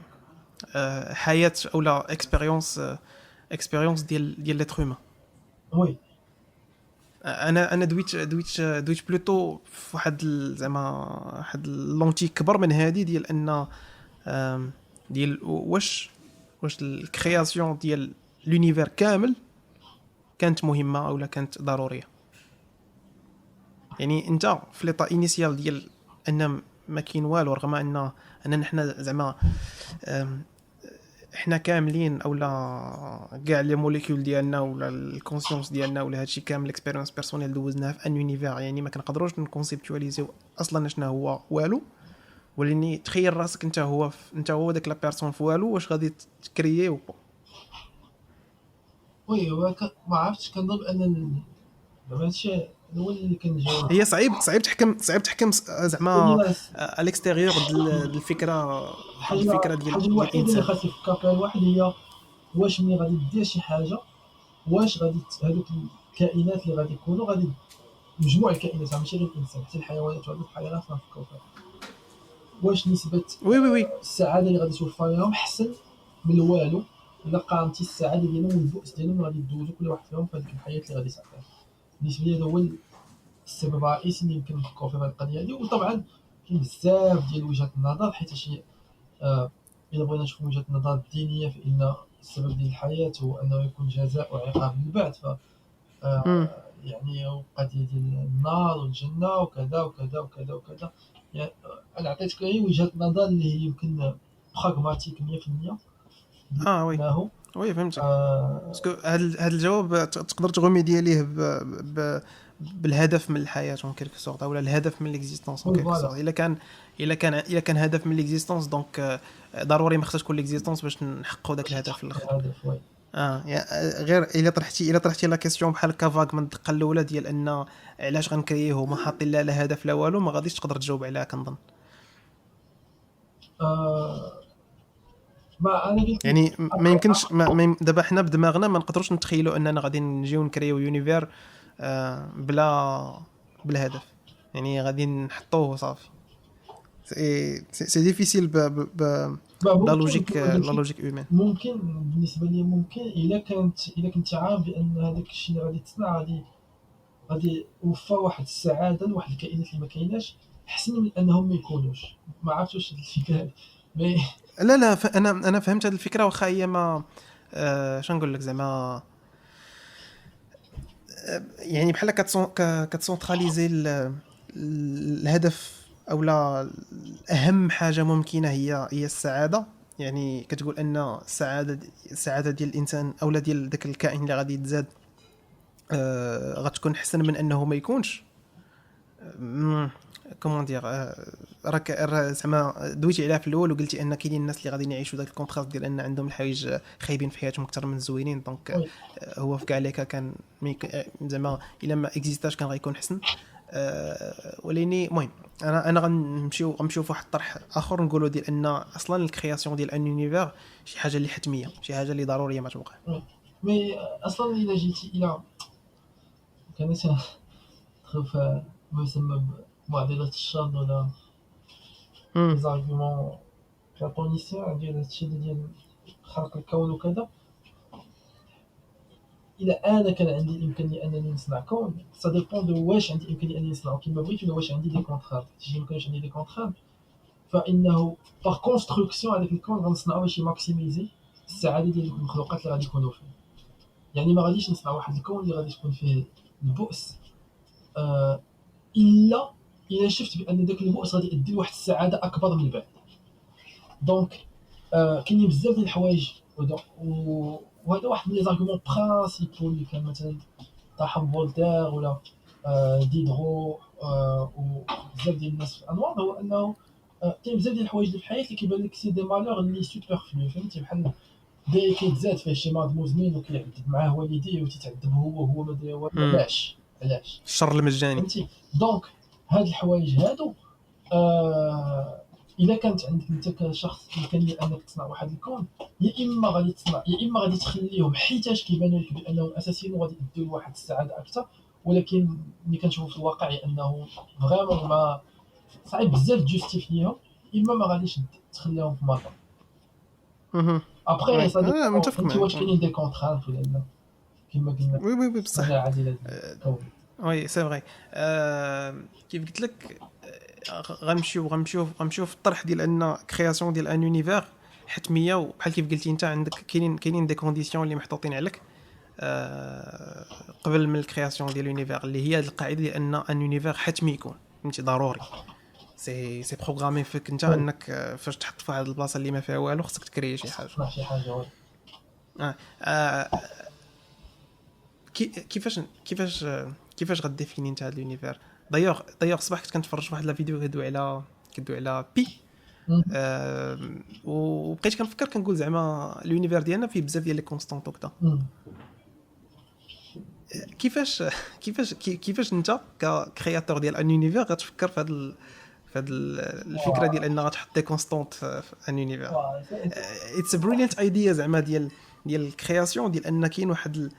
حياه اولا اكسبيريونس ديال ليتر هومان وي انا دويت بلوتو في واحد زعما واحد لونتي كبر من هذه ديال ان ديال واش الكرياسيون ديال لونيفير كامل كانت مهمه او لا كانت ضروريه. يعني انت في ليطا انيسيال ديال ان ما كاين والو، رغم ان حنا زعما احنا كاملين اولا كاع لي موليكول ديالنا ولا الكونسيونس ديالنا ولا هادشي كامل الاكسبيريونس بيرسونيل دوزناه في ان يونيفير، يعني ما كنقدروش نكونسيبتواليزيو اصلا شنو هو والو. ولاني تخيل راسك انت هو داك لا بيرسون في والو، واش غادي تكريي و وي ما عرفتش، كنظن ان دابا هادشي هو اللي كنجاوب. هي صعيب تحكم زعما الاكستيريور ديال الفكره الحاجه ديال الوحيده اللي الانسان. خاص يفكر فيها الواحد هي واش ملي غادي دير شي حاجه، واش غادي هذوك الكائنات اللي غادي يكونوا غادي مجموع الكائنات ماشي غير الانسان، حتى الحيوانات وهاد الحيوانات غنفكروا فيها، واش نسبه وي وي وي السعاده اللي غادي توفر لهم احسن من والو، الا قارنتي السعاده ديالهم والبؤس ديالهم اللي غادي يدوزو كل واحد فيهم في هذيك الحياه اللي غادي تعطيها. بالنسبه لي هذا هو السبب الرئيسي اللي يمكن نفكروا فيه في هذه القضيه هذه. وطبعا كاين بزاف ديال وجهات النظر، حيت شي الا بغينا نشوفوا وجهه النظر الدينيه فان السبب ديال الحياه هو انه يكون جزاء وعقاب من بعد، ف يعني قضيه ديال النار والجنه وكذا وكذا وكذا وكذا. يعني انا عطيتك غير وجهه نظر اللي هي يمكن براغماتيك 100%. وي ما هو وي فهمتك. باسكو هاد الجواب تقدر تغوميدي ليه بالهدف من الحياه اون كيلكو سورت، ولا الهدف من ليكزيستونس اون كيلكو سورت. الا كان هدف من ليكزيستونس دونك ضروري ما خصهاش تكون ليكزيستونس باش نحققوا داك الهدف في الاخر. الهدف وي غير الا طرحتي لا كيسيون بحال كافاك من الدقه الاولى ديال ان علاش غنكرييه ما حاطين لا هدف لا والو، ما غاديش تقدر تجاوب عليها كنظن. ما انا قلت يعني ما يمكنش دابا حنا بدماغنا ما نقدروش نتخيلوا اننا غادي نجيو نكريو يونيفير بلا هدف. يعني غادي نحطوه صافي. سي ديفيسيل لا لوجيك هيومان. ممكن بالنسبه لي ممكن الا كنت عارف بان هذاك الشيء اللي غادي تصنع غادي يوفر واحد السعاده لواحد الكائنات اللي ما كايناش احسن من انهم ما يكونوش. ما عرفتش واش الفكره مي لا انا فهمت هذه الفكره، واخا هي ما شنو نقول لك زعما يعني بحال كتسونطراليزي الهدف او لا اهم حاجه ممكنه هي السعاده. يعني كتقول ان السعاده ديال الانسان او لا ديال داك الكائن اللي غادي يتزاد غتكون احسن من انه ما يكونش. كومون دير راك زعما دويتي عليها في الاول وقلتي ان كاينين الناس اللي غادي يعيشوا داك الكونتراست ديال ان عندهم الحوايج خايبين في حياتهم اكثر من زوينين. دونك هو في كاع ليك كان زعما الا ما اكزيستاش كان غيكون حسن. وليني المهم انا غنمشيو في واحد الطرح اخر نقولوا ديال ان اصلا الكرياسيون ديال ان يونيفير شي حاجه اللي حتميه، شي حاجه اللي ضروريه ما توقع. مي اصلا الا جيتي الى كان تخوف ما يسمى بمعضله الشر ولا زارغيومون بلاتونيسيان ديال هادشي ديال خلق الكون وكذا. الى انا كان عندي الامكانيه انني نصنع كون سا ديبون دو واش عندي الامكانيه انني نصنعو كيما بغيت ولا واش عندي دي كونترات. شي ما كانش عندي دي كونترات فانه باغ كونستركسيون هذاك الكون غنصنعو باش يماكسيميزي السعاده ديال المخلوقات اللي غادي يكونوا فيه. يعني ما غاديش نصنع واحد الكون اللي غادي تكون فيه البؤس الا شفت بان داك البؤس غادي يؤدي لواحد السعاده اكبر من بعد. دونك كاينين بزاف ديال الحوايج وهذا واحد من لي زارغومون برينسيبو اللي كان مثلا طاحهم فولتير ولا ديدرو وبزاف ديال الناس في الانوار، هو انه كاين بزاف ديال الحوايج اللي في الحياه اللي كيبان لك سي دي مالور اللي سوبرفلو، فهمتي؟ بحال داير كيتزاد فيه شي مرض مزمن وكيعذب معاه والديه وتيتعذب هو ما داير والو. علاش الشر المجاني، فهمتي؟ دونك هاد الحوايج هادو الا كانت عندك انت كشخص الامكانيه انك تصنع واحد الكون، يا اما غادي تصنع يا اما غادي تخليهم حيتاش كيبانوا لك بانهم اساسيين وغادي يديو لواحد السعاده اكثر. ولكن ملي كنشوفوا في الواقع انه فريمون ما صعيب بزاف جوستيفيهم، اما ما غاديش تخليهم في مطر. ابري صديق متفق انت واش كاينين دي كونترانت ولا لا كما قلنا وي بصح وي سي فري. كيف قلت لك، غنمشيو في الطرح ديال ان كرياسيون ديال ان يونيفير حتميه، وبحال كيف قلتي انت عندك كاينين دي كونديسيون اللي محطوطين عليك قبل من الكرياسيون ديال يونيفير، اللي هي هاد القاعده ديال ان يونيفير حتمي يكون فهمتي ضروري. سي بروغرامي فيك انت وي انك فاش تحط في هاد البلاصه اللي ما فيها والو خصك تكري شي حاجه. تصنع شي حاجه. وي آه. آه. كيفاش كيفاش غديفيني انت هاد اليونيفير؟ دايوغ صباح كنت كنتفرج في واحد لا فيديو كدوي على بي. مهم. وبقيت كنفكر كنقول زعما اليونيفير ديالنا فيه بزاف ديال لي كونستانت وكذا. مم. كيفاش كيفاش انت ككرياتور ديال ان يونيفير غتفكر في هاد الفكره ديال ان غتحط دي كونستانت في ان يونيفير؟ وي اتس ا بريليانت ايديا زعما ديال الكرياسيون، ديال ان كاين واحد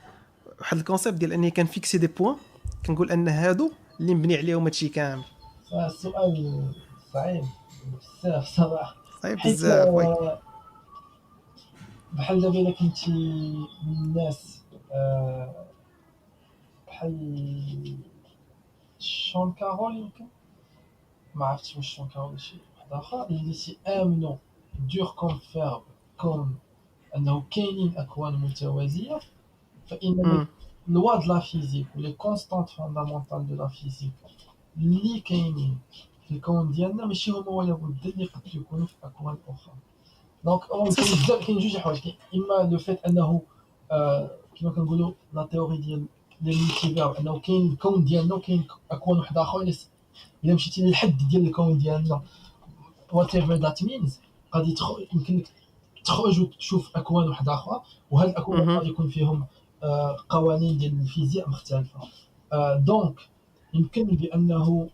الكونسيبت ديال اني كنفيكسي دي بوين، كنقول ان هادو اللي مبني عليهم هادشي كامل. السؤال صعيب بزاف صراحه. صعيب حيت بزاف وي. بحال دابا الا كنتي من الناس بحال شون كارول، يمكن ما عرفتش واش شون كارول ولا شي واحد اخر اللي تيامنوا دور كوم فيرب كون انه كاينين اكوان متوازيه، فان امم لوا د لا فيزيك ولي كونستانت فوندامونتال دو لا فيزيك اللي كاينين في الكون ديالنا ماشي هما ولا بد اللي يقدروا يكونوا في اكوان اخرى. دونك سي كاين سا. بزاف، كاين جوج حوايج. كاين اما لو فيت انه كيما كنقولوا لا تيوري ديال المولتيفير، انه كاين الكون ديالنا وكاين اكوان واحد اخر. الا مشيتي للحد ديال الكون ديالنا whatever that means غادي يمكن لك تخرج وتشوف اكوان واحده اخرى، وهاد الاكوان اها. غادي يكون فيهم قوانين ديال الفيزياء مختلفه. دونك يمكن بانه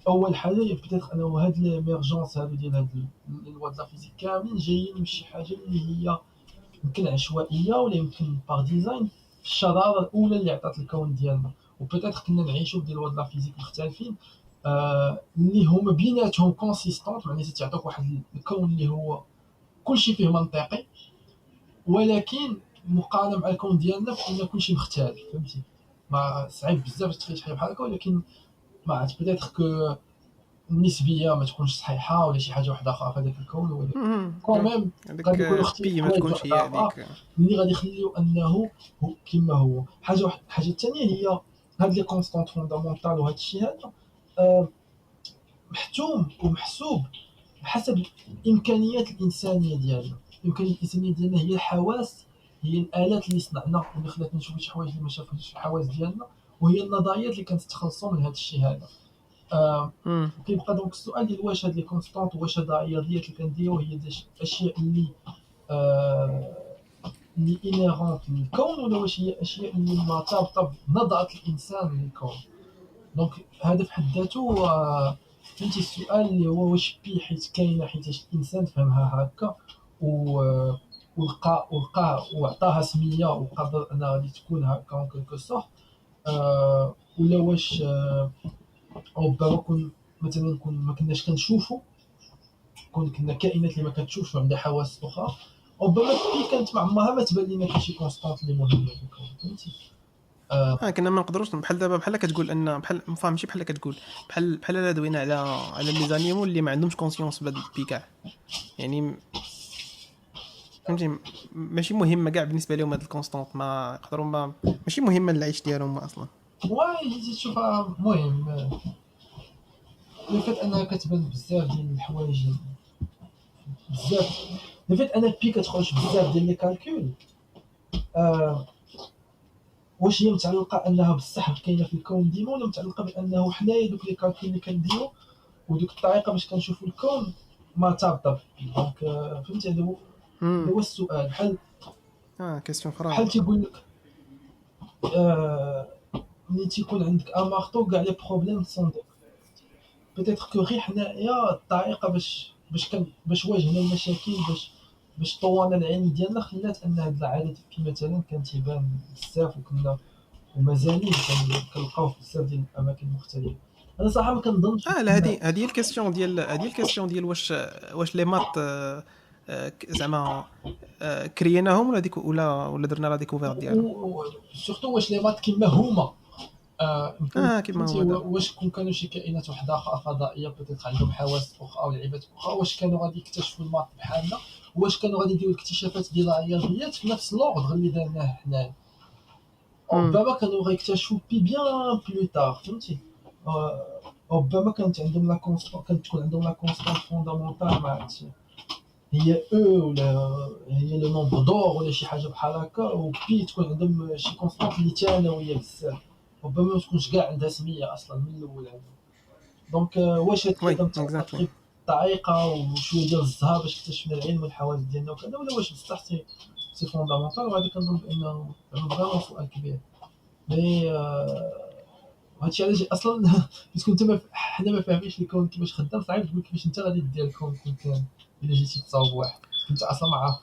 اول حاجه بتاتر انه هاد ليميرجونس هادو ديال هاد لي لوا د لا فيزيك كاملين جايين من شي حاجه اللي هي يمكن عشوائيه ولا يمكن باغ ديزاين في الشراره الاولى اللي عطات الكون ديالنا. وبيتيتر كنا نعيشوا بدي لوا د لا فيزيك مختلفين اللي هما بيناتهم كونسيستونت، معناتها تعطوك واحد الكون اللي هو كلشي فيه منطقي، ولكن مقارنه مع الكون ديالنا فان كلشي مختلف. فهمتي؟ ما صعيب بزاف تخيل شي حاجه بحال هكا، ولكن ما عرفت بيتيتر كو النسبيه ما تكونش صحيحه ولا شي حاجه واحده اخرى في هذاك الكون، ولكن كوميم هذاك غادي يكونوا اختي بي ما حوايج تكونش واحده هي اخرى هذيك. اللي غادي يخليو انه هو كما هو. حاجه واحد، الحاجه الثانيه هي هاد لي كونستانت فوندامونتال وهذا الشيء هذا محتوم ومحسوب بحسب الامكانيات الانسانيه ديالنا. الامكانيات الانسانيه ديالنا هي الحواس، هي الالات اللي صنعنا اللي خلاتنا نشوفوا شي حوايج اللي ما شافوش الحواس ديالنا، وهي النظريات اللي كنتخلصوا من هذا الشيء هذا. كيبقى دونك السؤال ديال واش هاد لي كونستانت واش هاد الرياضيات اللي كنديرو هي اشياء اللي آه اللي انيرونت للكون، ولا واش هي اشياء اللي مرتبطه بنظره الانسان للكون. دونك هذا في حد ذاته فهمتي السؤال اللي هو واش بي حيت كاينه حيت الانسان فهمها هكا ولقى وعطاها سميه وقدر انها غادي تكون هكا اون كلكو سورت، ولا واش ربما مثلا كون ما كناش كنشوفوا، كنا كائنات اللي ما كتشوفش وعندها حواس اخرى، ربما بي كانت مع عمرها ما تبان لنا كشي كونستانت اللي مهمه في الكون. فهمتي؟ كنا ما نقدروش بحال دابا بحال كتقول ان بحال ما فهمتش بحال كتقول بحال الا دوينا على لي زانيمو اللي ما عندهمش كونسيونس بهاد البي كاع، يعني فهمتي ماشي مهمه كاع بالنسبه لهم هاد الكونستانت، ما يقدروا ما ماشي مهمه للعيش ديالهم اصلا. واي تشوفها مهم لو فات انها كتبان بزاف ديال الحوايج، بزاف لو فات انا بي كتخرج بزاف ديال لي كالكول. آه واش هي متعلقه انها بصح كاينه في الكون ديما، ولا متعلقه بانه حنايا دوك لي كالكول اللي كنديرو وديك الطريقه باش كنشوفوا الكون مرتبطه بي. دونك فهمتي هذا هو السؤال. كيسيون اخرى. بحال تيقول لك ملي تيكون عندك ان مارطو كاع لي بروبليم سون بيتيتر كو غير حنايا الطريقه باش واجهنا المشاكل، باش طورنا العلم ديالنا خلات ان هاد العاده التفكير مثلا كان تيبان بزاف، ومازالين كنلقاوه في بزاف ديال الاماكن المختلفه. انا صراحه ما كنظنش لا هذه هي الكيسيون ديال واش لي مات زعما كريناهم ولا درنا لا ديكوفيرت ديالهم. سورتو واش لي مات كيما هما يمكن كيما فهمتي هو دابا. واش كون كانوا شي كائنات وحده اخرى فضائيه بوتيت عندهم حواس اخرى او لعيبات اخرى، واش كانوا غادي يكتشفوا الماط بحالنا؟ واش كانوا غادي يديروا الاكتشافات ديال الرياضيات في نفس لوردغ اللي درناه حنايا؟ ربما كانوا غيكتشفوا بيان بلو تار، فهمتي. ربما كانت عندهم لا كونستانت، كانت تكون عندهم لا كونستانت فوندامونتال، ما عرفتش هي او ولا هي لو نومبر دور ولا شي حاجه بحال هكا، وبي تكون عندهم شي كونستانت اللي ثانويه بزاف، ربما ما تكونش كاع عندها سميه اصلا من الاول. دونك واش هادشي وي هذا متعلق اكزاكتلي. غير بالطريقه وشويه ديال الزهر باش اكتشفنا العلم والحواس ديالنا وكذا، ولا واش بصح سي فوندامونتال؟ وغادي كنظن بانه فريمون سؤال كبير. مي هادشي علاش اصلا باسكو انت حنا ما فاهمينش الكون كيفاش خدام، صعيب تقول كيفاش انت غادي دير الكون كون كان الا جيتي تصاوب واحد انت اصلا ما عارف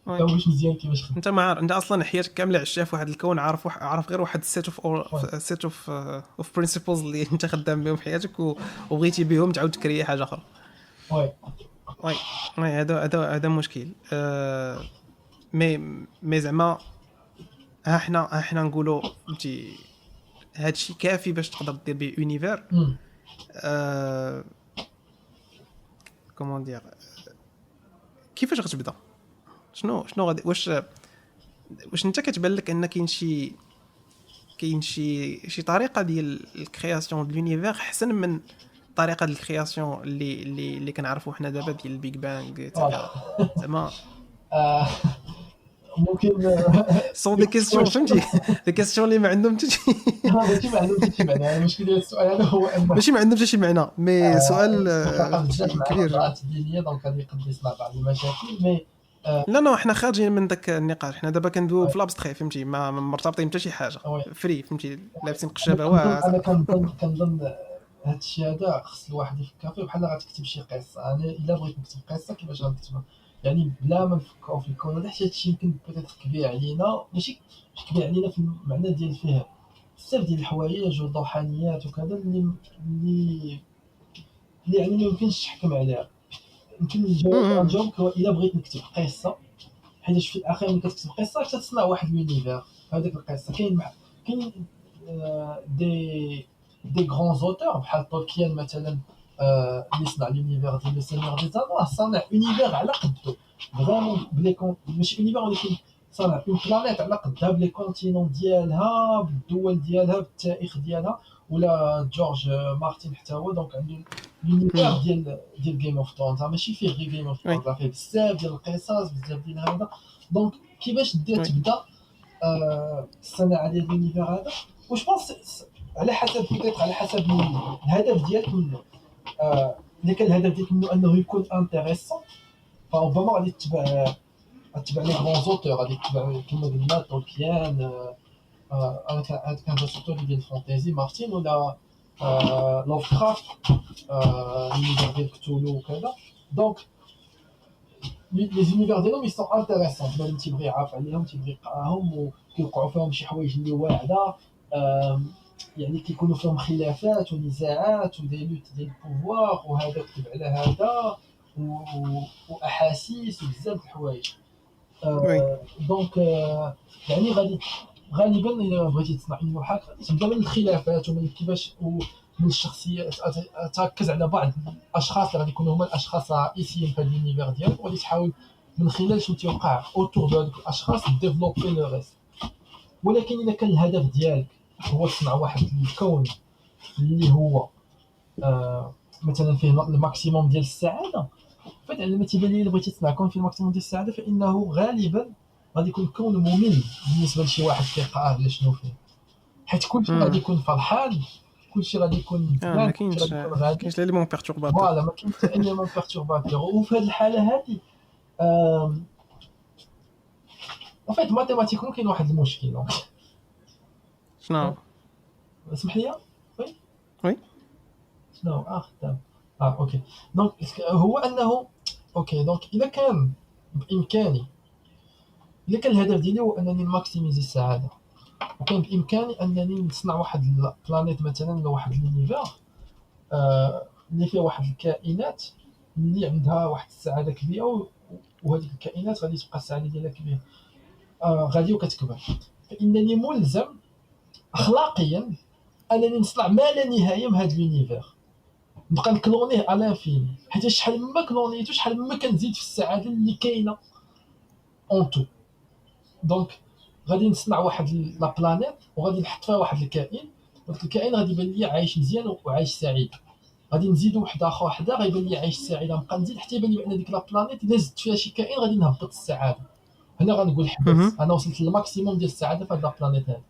وي فاهمش مزيان كيفاش خدام. انت ما عارف، انت اصلا حياتك كامله عشتها في واحد الكون، عارف غير واحد سيت اوف برينسيبلز اللي انت خدام بهم في حياتك وبغيتي بهم تعاود تكري حاجه اخرى. وي وي وي هذا مشكل. مي زعما ها حنا نقولوا فهمتي هادشي كافي باش تقدر دير به اونيفير. كومون دير كيفاش غتبدا؟ شنو غادي واش انت كتبان لك ان كاين شي طريقه ديال الكرياسيون ديال لونيفير احسن من طريقه ديال الكرياسيون اللي كنعرفوا حنا دابا ديال البيج بانغ اكسيتيرا؟ زعما ممكن سون دي كيسيون فهمتي، دي كيسيون اللي ما عندهم حتى شي ماشي ما عندهم حتى شي معنى. المشكل ديال السؤال هذا هو انه ماشي ما عندهم حتى شي معنى، مي سؤال متلاقى بزاف مع كبير. النظرات الدينيه، دونك غادي يقد يصنع بعض المشاكل. مي لا حنا خارجين من داك النقاش، حنا دابا كندويو في لابستري فهمتي، ما مرتبطين حتى شي حاجه فري فهمتي، لابسين قشابه واعره. انا كنظن هذا الشيء هذا خص الواحد يفكر فيه بحال غتكتب شي قصه. انا الا بغيت نكتب قصه كيفاش غنكتبها؟ يعني بلا ما نفكروا في الكون هذا، حيت هادشي يمكن بوتيت كبير علينا، ماشي كبير علينا في المعنى ديال فيه بزاف ديال الحوايج والروحانيات وكذا اللي يعني ما يمكنش تحكم عليها. يمكن الجواب نجاوبك هو الا بغيت نكتب قصه، حيت في الاخير ملي كتكتب قصه كتصنع واحد لونيفير. هذيك القصه كاين دي غران زوتور بحال تولكين مثلا، اللي صنع لونيفير ديال لو سينيور دي زانوا، صنع اونيفير على قدو فريمون بلي كون ماشي اونيفير ولكن صنع اون بلانيت على قدها بلي كونتينون ديالها بالدول ديالها بالتاريخ ديالها. ولا جورج مارتن حتى هو دونك عنده لونيفير ديال جيم اوف ثرونز، ماشي فيه غير جيم اوف ثرونز، فيه بزاف ديال القصص بزاف ديال هذا. دونك كيفاش دير تبدا الصناعه ديال لونيفير هذا؟ واش بونس على حسب بيتيت على حسب الهدف ديالك منه. اذا كان الهدف ديالك منه انه يكون انتريسون، فربما غادي تتبع لي غران زوتور، غادي تتبع كما قلنا تولكيان. انا كان زوتور ديال الفانتازي مارتين ولا لوف كرافت، لونيفير ديال كتولو وكذا. دونك لي زونيفير ديالهم يسون انتريسون، بنادم تيبغي يعرف عليهم، تيبغي يقراهم، وكيوقعوا فيهم شي حوايج اللي واعده. يعني كيكونوا فيهم خلافات ونزاعات ودي لوت ديال البوفوار، وهذا كتب على هذا واحاسيس وبزاف د الحوايج. دونك يعني غالبا الا بغيتي تصنع لوحه غادي تبدا من الخلافات ومن كيفاش ومن الشخصيات، تركز على بعض الاشخاص اللي غادي يكونوا هما الاشخاص الرئيسيين في هذا لونيفير ديالك، وغادي تحاول من خلال شنو تيوقع اوتور دو هذوك الاشخاص ديفلوبي لو ريست. ولكن اذا كان الهدف ديالك هو تصنع واحد الكون اللي هو مثلا فيه الماكسيموم ديال السعاده، فعلا لما تيبان لي بغيتي تصنع كون فيه الماكسيموم ديال السعاده، فانه غالبا غادي يكون كون ممل بالنسبه لشي واحد كيقرا ولا شنو فيه، حيت كلشي غادي يكون فرحان، كلشي غادي يكون مزيان، ما كاينش لي مون بيرتورباتور. فوالا ما كاينش حتى اي مون بيرتورباتور. وفي هذه الحاله هذه وفيت ماتيماتيكون كاين واحد المشكل. شنو؟ اسمح لي. وي شنو خدام؟ اوكي. دونك هو انه اوكي، دونك اذا كان بامكاني، اذا كان الهدف ديالي هو انني نماكسيميزي السعاده، وكان بامكاني انني نصنع واحد البلانيت مثلا ولا واحد لونيفير اللي فيه واحد الكائنات اللي عندها واحد السعاده كبيره، وهذيك الكائنات غادي تبقى السعاده ديالها كبيره غادي وكتكبر، فانني ملزم اخلاقيا انني نصنع ما لا نهايه من هذا لونيفير، نبقى نكلونيه على لانفيني، حيت شحال ما كلونيتو شحال ما كنزيد في السعاده اللي كاينه اون تو. دونك غادي نصنع واحد لا بلانيت وغادي نحط فيها واحد الكائن، وداك الكائن غادي يبان لي عايش مزيان وعايش سعيد. غادي نزيدو واحد اخر وحده غيبان لي عايش سعيد، نبقى نزيد حتى يبان لي بان ديك لا بلانيت الا زدت فيها شي كائن غادي نهبط السعاده. هنا غنقول حبس، انا وصلت للماكسيموم ديال السعاده في هاد لا بلانيت هادي.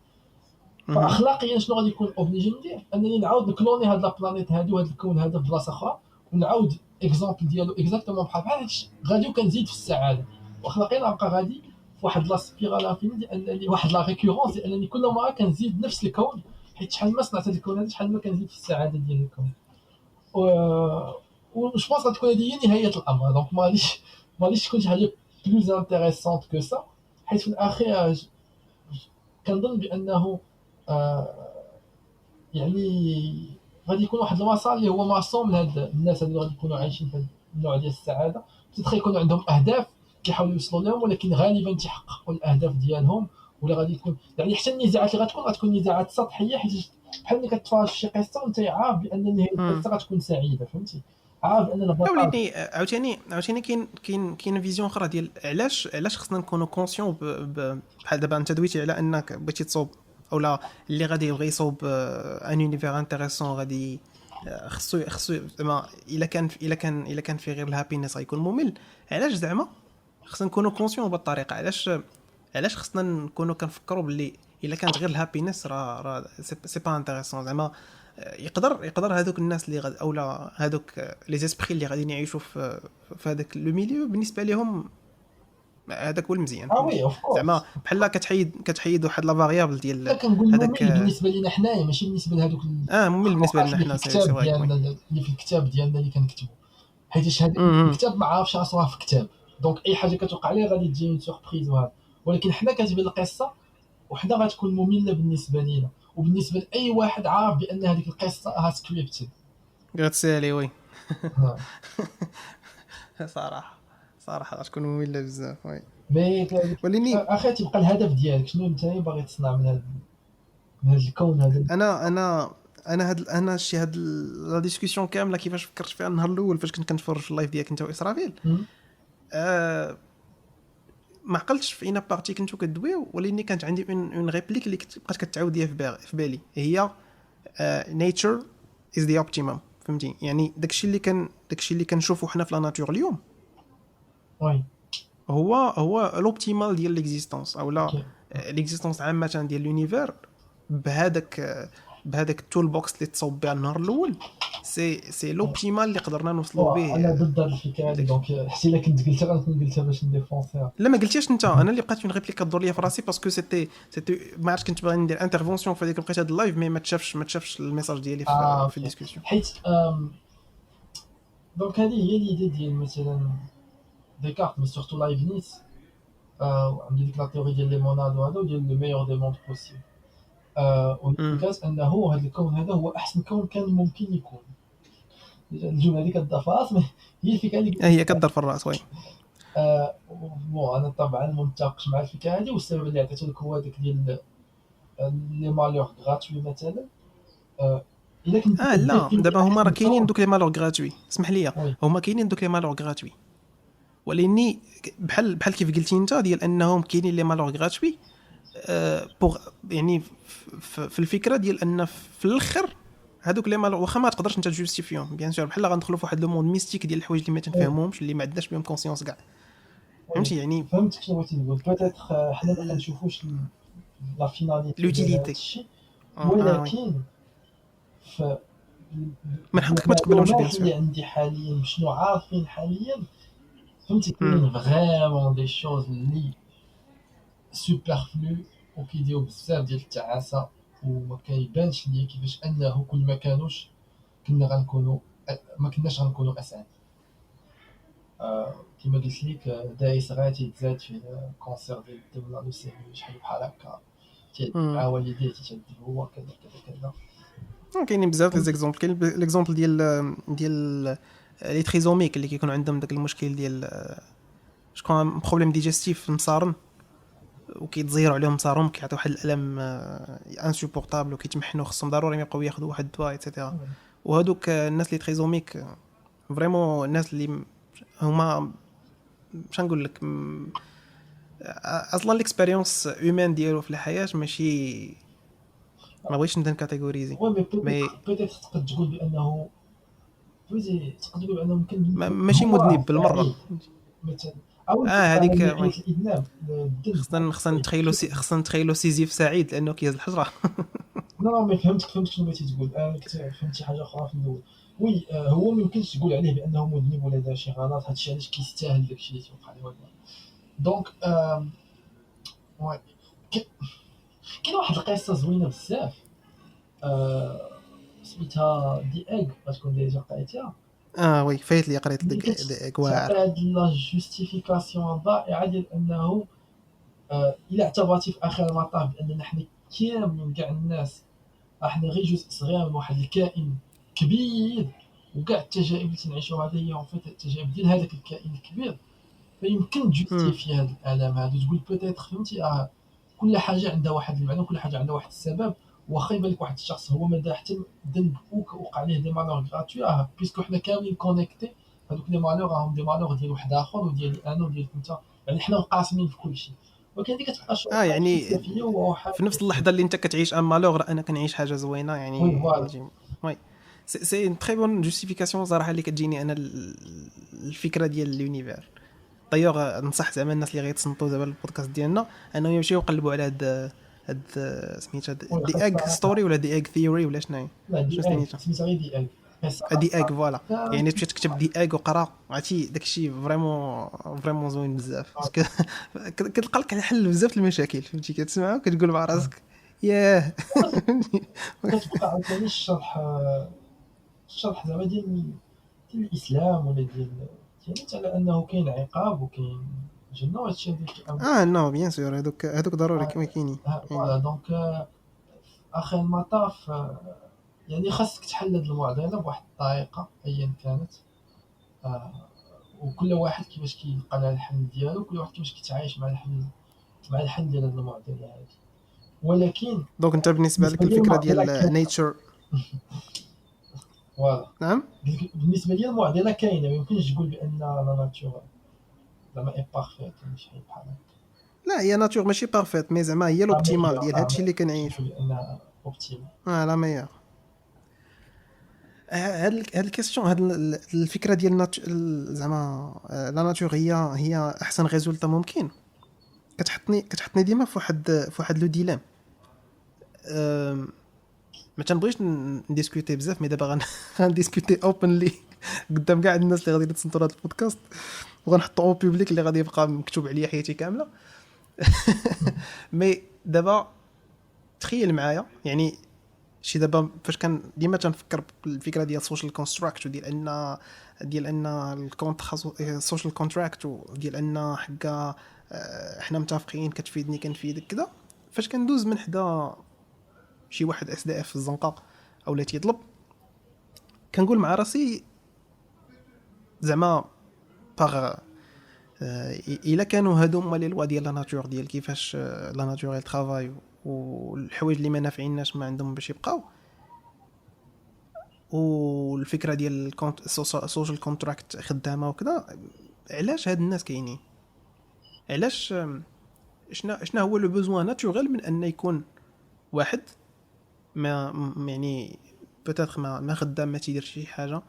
فاخلاقيا شنو غادي يكون اوبليجي ندير؟ انني نعاود نكلوني هاد لا بلانيت هادي وهاد الكون هذا في بلاصه اخرى، ونعاود اكزامبل ديالو اكزاكتومون بحال هادشي غادي وكنزيد في السعاده. واخلاقيا غنبقى غادي في واحد لا سبيرال انفيني ديال انني واحد لا ريكورونس ديال انني كل مره كنزيد نفس الكون، حيت شحال ما صنعت هاد الكون هذا شحال ما كنزيد في السعاده ديال الكون. و جو بونس غتكون هذه هي نهايه الامر. دونك ما غاديش تكون شي حاجه بلوز انتريسونت كو سا، حيت في الاخير كنظن بانه يعني غادي يكون واحد المسار اللي هو معصوم لهاد الناس اللي غادي يكونوا عايشين في هاد النوع ديال السعاده. بتدخل يكونوا عندهم اهداف كيحاولوا يوصلوا لهم، ولكن غالبا تيحققوا الاهداف ديالهم. ولا غادي يكون يعني حتى النزاعات اللي غتكون نزاعات سطحيه، حيت بحال ملي كتفرج في شي قصه وانت عارف بان نهايه القصه غتكون سعيده، فهمتي، عارف بان البطل. وليني عاوتاني كاين فيزيون اخرى ديال علاش خصنا نكونوا كونسيون بحال دابا انت دويتي على انك بغيتي تصوب اولا اللي غادي يبغي يصوب ان يونيفير انتريسون غادي خصو زعما الا كان في غير الهابينس غيكون ممل. علاش زعما خصنا نكونوا كونسيون بالطريقه؟ علاش خصنا نكونوا كنفكروا باللي الا كانت غير الهابينس راه سي با انتريسون؟ زعما يقدر هذوك الناس اللي اولا هذوك لي زيسبري اللي غاديين يعيشوا في هذاك لو ميليو بالنسبه لهم هذاك هو المزيان. وي اوف كورس، زعما بحال كتحيد واحد لا فاريابل ديال كنقول هذاك ممل بالنسبه لينا حنايا، ماشي بالنسبه لهذوك ممل بالنسبه لنا حنا في الكتاب ديالنا اللي في الكتاب ديالنا اللي كنكتبوا، حيت هذا الكتاب ما عارفش راه في كتاب. دونك اي حاجه كتوقع ليه غادي تجي اون سوربريز وهذا، ولكن حنا كاتبين القصه وحنا غتكون ممله بالنسبه لينا وبالنسبه لاي واحد عارف بان هذيك القصه ها سكريبتد غتسالي. وي صراحه غتكون ممله بزاف. وي مي وليني اخي تيبقى الهدف ديالك شنو؟ انت باغي تصنع من هذا الكون هذا. انا شي هاد لا ديسكوسيون كامله كيفاش فكرت فيها النهار الاول فاش كنت كنتفرج في اللايف ديالك انت واسرافيل. ما عقلتش في اين بارتي كنتو كدويو، ولكن كانت عندي اون ريبليك اللي بقات كتعاود ليا في بالي، هي nature is the optimum. فهمتي يعني داكشي اللي كنشوفو حنا في لا ناتور اليوم وي هو لوبتيمال ديال ليكزيستونس اولا ليكزيستونس عامه ديال لونيفير بهذاك التول بوكس اللي تصوب بها النهار الاول. سي لوبتيمال اللي قدرنا نوصلوا به. انا ضد هذه الفكره هذه، دونك حتى الا كنت قلتها غنكون قلتها باش نديفونسيها. لا ما قلتيش انت، انا اللي بقات اون ريبليك كدور ليا في راسي باسكو سيتي ما عرفتش كنت باغي ندير انترفونسيون في هذيك بقيت هذا اللايف مي ما تشافش الميساج ديالي في الديسكوسيون. حيت دونك هذه هي ليدي ديال مثلا ديكارت مي سورتو لايبنيز، عندي ديك لا تيوري ديال لي موناد وهذا وديال لو ميور دي موند بوسيبل. والكاس انه هذا الكون هذا هو احسن كون كان ممكن يكون. الجمله هذيك كتضاف في راس، هي الفكره اللي هي كدار في الراس. وي بون انا طبعا ما متفقش مع الفكره هذه، والسبب اللي عطيته لك هو داك ديال لي مالور غراتوي مثلا. الا كنت لا دابا هما راه كاينين دوك لي مالور غراتوي، اسمح لي هما كاينين دوك لي مالور غراتوي، ولكن بحال كيف قلتي انت ديال انهم كاينين لي مالور غراتوي بوغ يعني في الفكره ديال ان في الاخر هذوك لي مالور واخا ما تقدرش انت تجوستيفيهم بيان سور، بحال غندخلوا في واحد لو موند ميستيك ديال الحوايج اللي ما تنفهمهمش اللي ما عندناش بهم كونسيونس كاع. فهمتي يعني فهمتك شنو بغيتي نقول. بوتيتر حنا ما كنشوفوش لا فيناليتي لوتيليتي، ولكن من حقك ما تقبلوش بيان سور اللي عندي حاليا شنو عارفين حاليا. فهمتي كاين فريمون دي شوز اللي سوبرفلو وكيديروا بزاف ديال التعاسه وما كيبانش ليا كيفاش انه كل ما كانوش ما كناش غنكونوا اسعد. كما قلت لك دايس غادي تزاد في كونسير ديال الدوله لوسيريو شحال بحال هكا مع والديه تيتعذب هو كذا كذا كذا. كاينين بزاف لي زيكزامبل. كاين ليكزامبل ديال لي تريزوميك اللي كيكون عندهم داك المشكل ديال شكون بروبليم ديجستيف مصارن وكيتزيروا عليهم صاروم كيعطيو واحد الالم انسوبورطابل وكيتمحنوا خصهم ضروري ما يبقاو ياخذوا واحد الدواء ايتترا. وهذوك الناس اللي تريزوميك فريمون الناس اللي هما باش نقول لك اصلا ليكسبيريونس هيومان ديالو في الحياه ماشي ما بغيتش ندير كاتيجوريزي وي مي بيتيت تقدر تقول بانه فهمتي تقدر تقول بانه ممكن ماشي هو مذنب بالمره. سعيد مثلا او على هذيك نهايه وي الادمان الذنب. خصنا نتخيلوا خصنا نتخيلوا سيزيف سعيد لانه كيهز الحجره. لا ما فهمت شنو بغيتي تقول. انا كنت فهمتي حاجه اخرى في الاول. وي هو ما يمكنش تقول عليه بانه مذنب ولا دار شي غلط، هادشي علاش كيستاهل داكشي اللي توقع له. دونك وي كاين واحد القصه زوينه بزاف سميتها دي ايغ، غتكون ديجا قريتيها. وي فايت لي قريت اللي ديك كتعطي واعر. هاد لا جوستيفيكاسيون الضائعه ديال انه الا اعتبرتي في اخر المطاف باننا حنا كاملين كاع الناس احنا غير جزء صغير من واحد الكائن كبير، وكاع التجارب اللي تنعيشوها هذه هي في التجارب ديال هذاك الكائن الكبير، فيمكن تجوستيفي هاد الالم هادو. تقول بوتيتر فهمتي كل حاجه عندها واحد المعنى وكل حاجه عندها واحد السبب. واخا يبان لك واحد الشخص هو ما دار حتى ذنب وقع عليه دي مالور غراتوي بيسكو حنا كاملين كونيكتي، هذوك لي مالور راهم دي مالور ديال واحد اخر وديالي انا وديالك انت، يعني حنا قاسمين في كل شيء. ولكن هذيك كتبقى شويه يعني فلسفيه وحاجه في نفس اللحظه اللي انت كتعيش ان مالوغ انا كنعيش حاجه زوينه وي يعني فوالا. وي سي ان تري بون جوستيفيكاسيون صراحه اللي كتجيني انا الفكره ديال لونيفير. دايوغ نصح زعما الناس اللي غيتصنتوا دابا البودكاست ديالنا انهم يمشيو يقلبوا على هاد سميتها وي دي ايغ خاصة ستوري ولا دي ايغ ثيوري ولا شنو هي لا شنو دي ايغ سميتها سميتها غير دي ايغ. قصه دي ايغ خاصه فوالا. كامل. يعني تمشي تكتب دي ايغ وقرا عرفتي داكشي فريمون زوين بزاف باسكو كتلقى لك حل بزاف المشاكل فهمتي كتسمع وكتقول مع راسك ياه. كتبقى عاوتاني الشرح زعما ديال الاسلام ولا ديال على انه كاين عقاب وكاين جنه وهادشي هذا الكلام. نو بيان سور هذوك ضروري كما كاينين فوالا يعني. دونك اخر المطاف يعني خاصك تحل هاد المعضله بواحد الطريقه ايا كانت. آه، وكل واحد كيفاش كيلقى لها الحل ديالو، كل واحد كيفاش كيتعايش مع الحل ديال هاد المعضله هادي. ولكن دونك انت بالنسبه لك بالنسبه لي الفكره المعضله ديال كاينه. نيتشر. فوالا نعم. بالنسبه لي المعضله كاينه، ما يمكنش تقول بان لا ناتور زعما اي بارفيت ولا شي حاجه بحال هكا. لا هي ناتور ماشي بارفيت مي زعما هي لا لوبتيمال ميور ديال هادشي اللي ماشي كنعيشو. نقول بان اوبتيمال. لا ميور. هاد الكيستيون هاد الفكره ديال زعما لا ناتور هي احسن ريزولتا ممكن. كتحطني ديما في واحد لو ديلام. ما تنبغيش نديسكوتي بزاف مي دابا غنديسكوتي اوبنلي قدام كاع الناس اللي غادي يتصنتوا هذا البودكاست وغنحطو او بوبليك اللي غادي يبقى مكتوب عليا حياتي كامله. مي دابا تخيل معايا يعني شي دابا فاش كان ديما تنفكر بالفكره ديال السوشيال كونستراكت ديال ان السوشيال كونتراكت وديال ان حكا احنا متفقين كتفيدني كنفيدك كذا. فاش كندوز من حدا شي واحد اس دي اف في الزنقه او لا تيطلب كنقول مع راسي زعما باغ الا كانوا هادو هما لي لوا ديال لا ناتور ديال كيفاش لا ناتور ترافاي والحوايج اللي ما نافعيناش ما عندهم باش يبقاو. والفكره ديال السوشيال كونتراكت خدامه وكذا. علاش هاد الناس كاينين؟ علاش شنو هو لو بوزوان ناتوريل من ان يكون واحد ما يعني بوتيتر ما خدام ما تيدير شي حاجه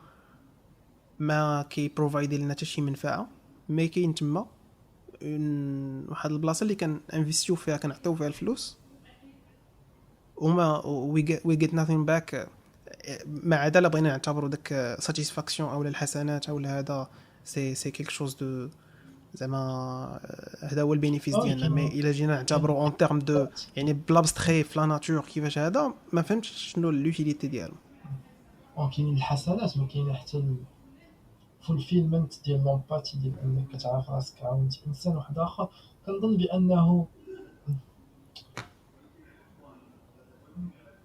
ما كي بروفايدي لنا حتى شي منفعه ما كاين تما واحد البلاصه اللي كان انفيستيو فيها كنعطيو فيها الفلوس وما وي جيت ناثين باك ما عدا لا بغينا نعتبروا داك ساتيسفاكسيون او الحسنات او هذا سي كيك شوز دو زعما هذا هو البينيفيس ديالنا. مي الا جينا نعتبروا اون تيرم دو يعني بلا بستخي في لا ناتور كيفاش هذا ما فهمتش شنو لوتيليتي ديالو. وكاينين الحسنات ما كاين حتى الفولفيلمنت ديال لومباتي ديال انك كتعرف راسك عاونت انسان واحد اخر. كنظن بانه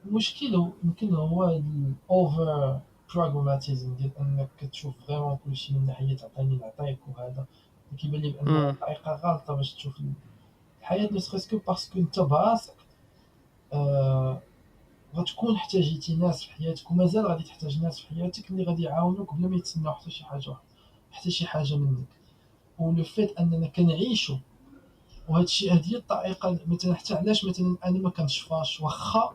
المشكل يمكن هو الاوفر براغماتيزم ديال انك كتشوف فريمون كلشي من ناحيه تعطيني نعطيك، وهذا كيبان لي بان طريقه غلطه باش تشوف الحياه نو سكو باسكو انت براسك غتكون احتاجيتي ناس في حياتك ومازال غادي تحتاج ناس في حياتك اللي غادي يعاونوك بلا ما يتسناو حتى شي حاجه واحدة، حتى شي حاجه منك. ولو فيت اننا كنعيشوا وهذا الشيء، هذه هي الطريقه مثلا. حتى علاش مثلا انا ما كنشفاش واخا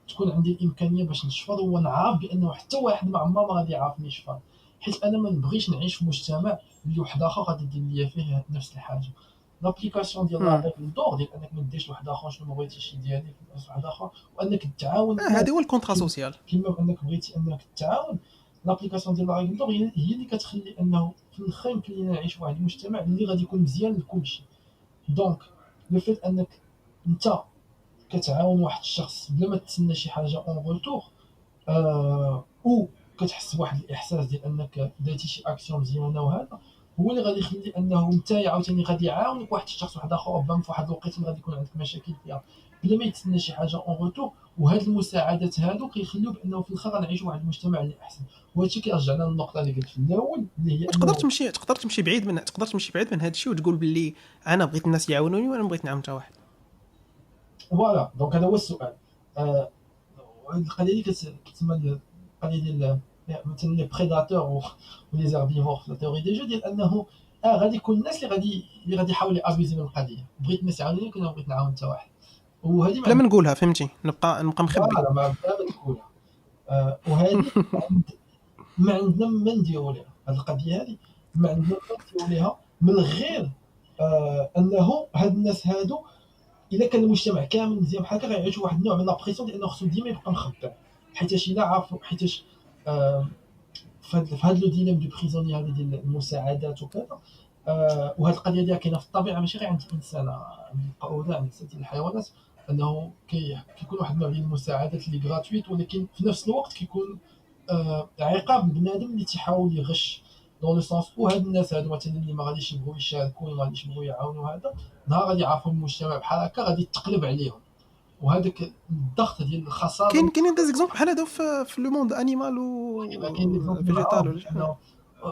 تكون عندي الامكانيه باش نشفى، ونعرف بانه حتى واحد ما عمره ما غادي يعرفني يشفى، حيت انا ما نبغيش نعيش في مجتمع اللي واحد اخر غادي يدير ليا فيه نفس الحاجه. لابليكاسيون ديال لا ريغل دور ديال انك ما ديرش لواحد اخر شنو ما بغيتيش يدير لك واحد اخر، وانك تعاون هذا هو الكونترا سوسيال. كيما انك بغيتي انك تعاون. لابليكاسيون ديال لا ريغل دور هي اللي كتخلي انه في الاخر يمكن لينا نعيش في واحد المجتمع اللي غادي يكون مزيان لكلشي. دونك لو فيت انك انت كتعاون واحد الشخص بلا ما تسنى شي حاجه اون روتور، او كتحس بواحد الاحساس ديال انك درتي شي اكسيون مزيانه، وهذا هو اللي غادي يخلي انه انت عاوتاني غادي يعاونك واحد الشخص واحد اخر ربما في واحد الوقيته اللي غادي يكون عندك مشاكل فيها بلا ما يتسنى شي حاجه اون روتور. وهاد المساعدات هادو كيخليو بانه في الاخر غنعيشوا واحد المجتمع اللي احسن. وهادشي كيرجعنا للنقطه اللي قلت في الاول اللي هي تقدر تمشي بعيد من هذا الشيء وتقول باللي انا بغيت الناس يعاونوني وانا بغيت نعاون حتى واحد. فوالا. دونك هذا هو السؤال. هاد القضيه اللي كتسمى القضيه ديال مثلا لي بريداتور ولي زيربيفور في التيوري دي جو، ديال انه غادي يكون الناس اللي غادي يحاولوا يابيزي من القضيه. بغيت الناس يعاونوني كنا بغيت نعاون حتى واحد، وهذه بلا ما نقولها، فهمتي؟ نبقى مخبي. ما بلا ما نقولها. وهذه ما عندنا ما نديروا ليها هذه القضيه، هذه ما عندنا ما نديروا ليها من غير انه هاد الناس هادو الا كان المجتمع كامل مزيان بحال هكا غيعيشوا واحد النوع من لابريسيون ديال انه خصو ديما يبقى مخبع. حيتاش الا عرفوا حيتاش في هاد لو ديليم دو بريزوني هذا ديال المساعدات وكذا. وهاد القضيه ديالها كاينه في الطبيعه ماشي غير عند الانسان، عند القرود، عند الحيوانات، انه كيكون واحد النوع ديال المساعدات اللي غراتويت، ولكن في نفس الوقت كيكون عقاب البنادم اللي تيحاول يغش دون لو سونس. وهاد الناس هادو مثلا اللي ما غاديش يبغوا يشاركوا ما غاديش يبغوا يعاونوا، هذا نهار غادي يعرفوا المجتمع بحال هكا غادي تقلب عليهم. وهذاك الضغط ديال الخساره كاين دي زيكزامبل بحال هادو في لو موند انيمال و فيجيتال ولا شحال.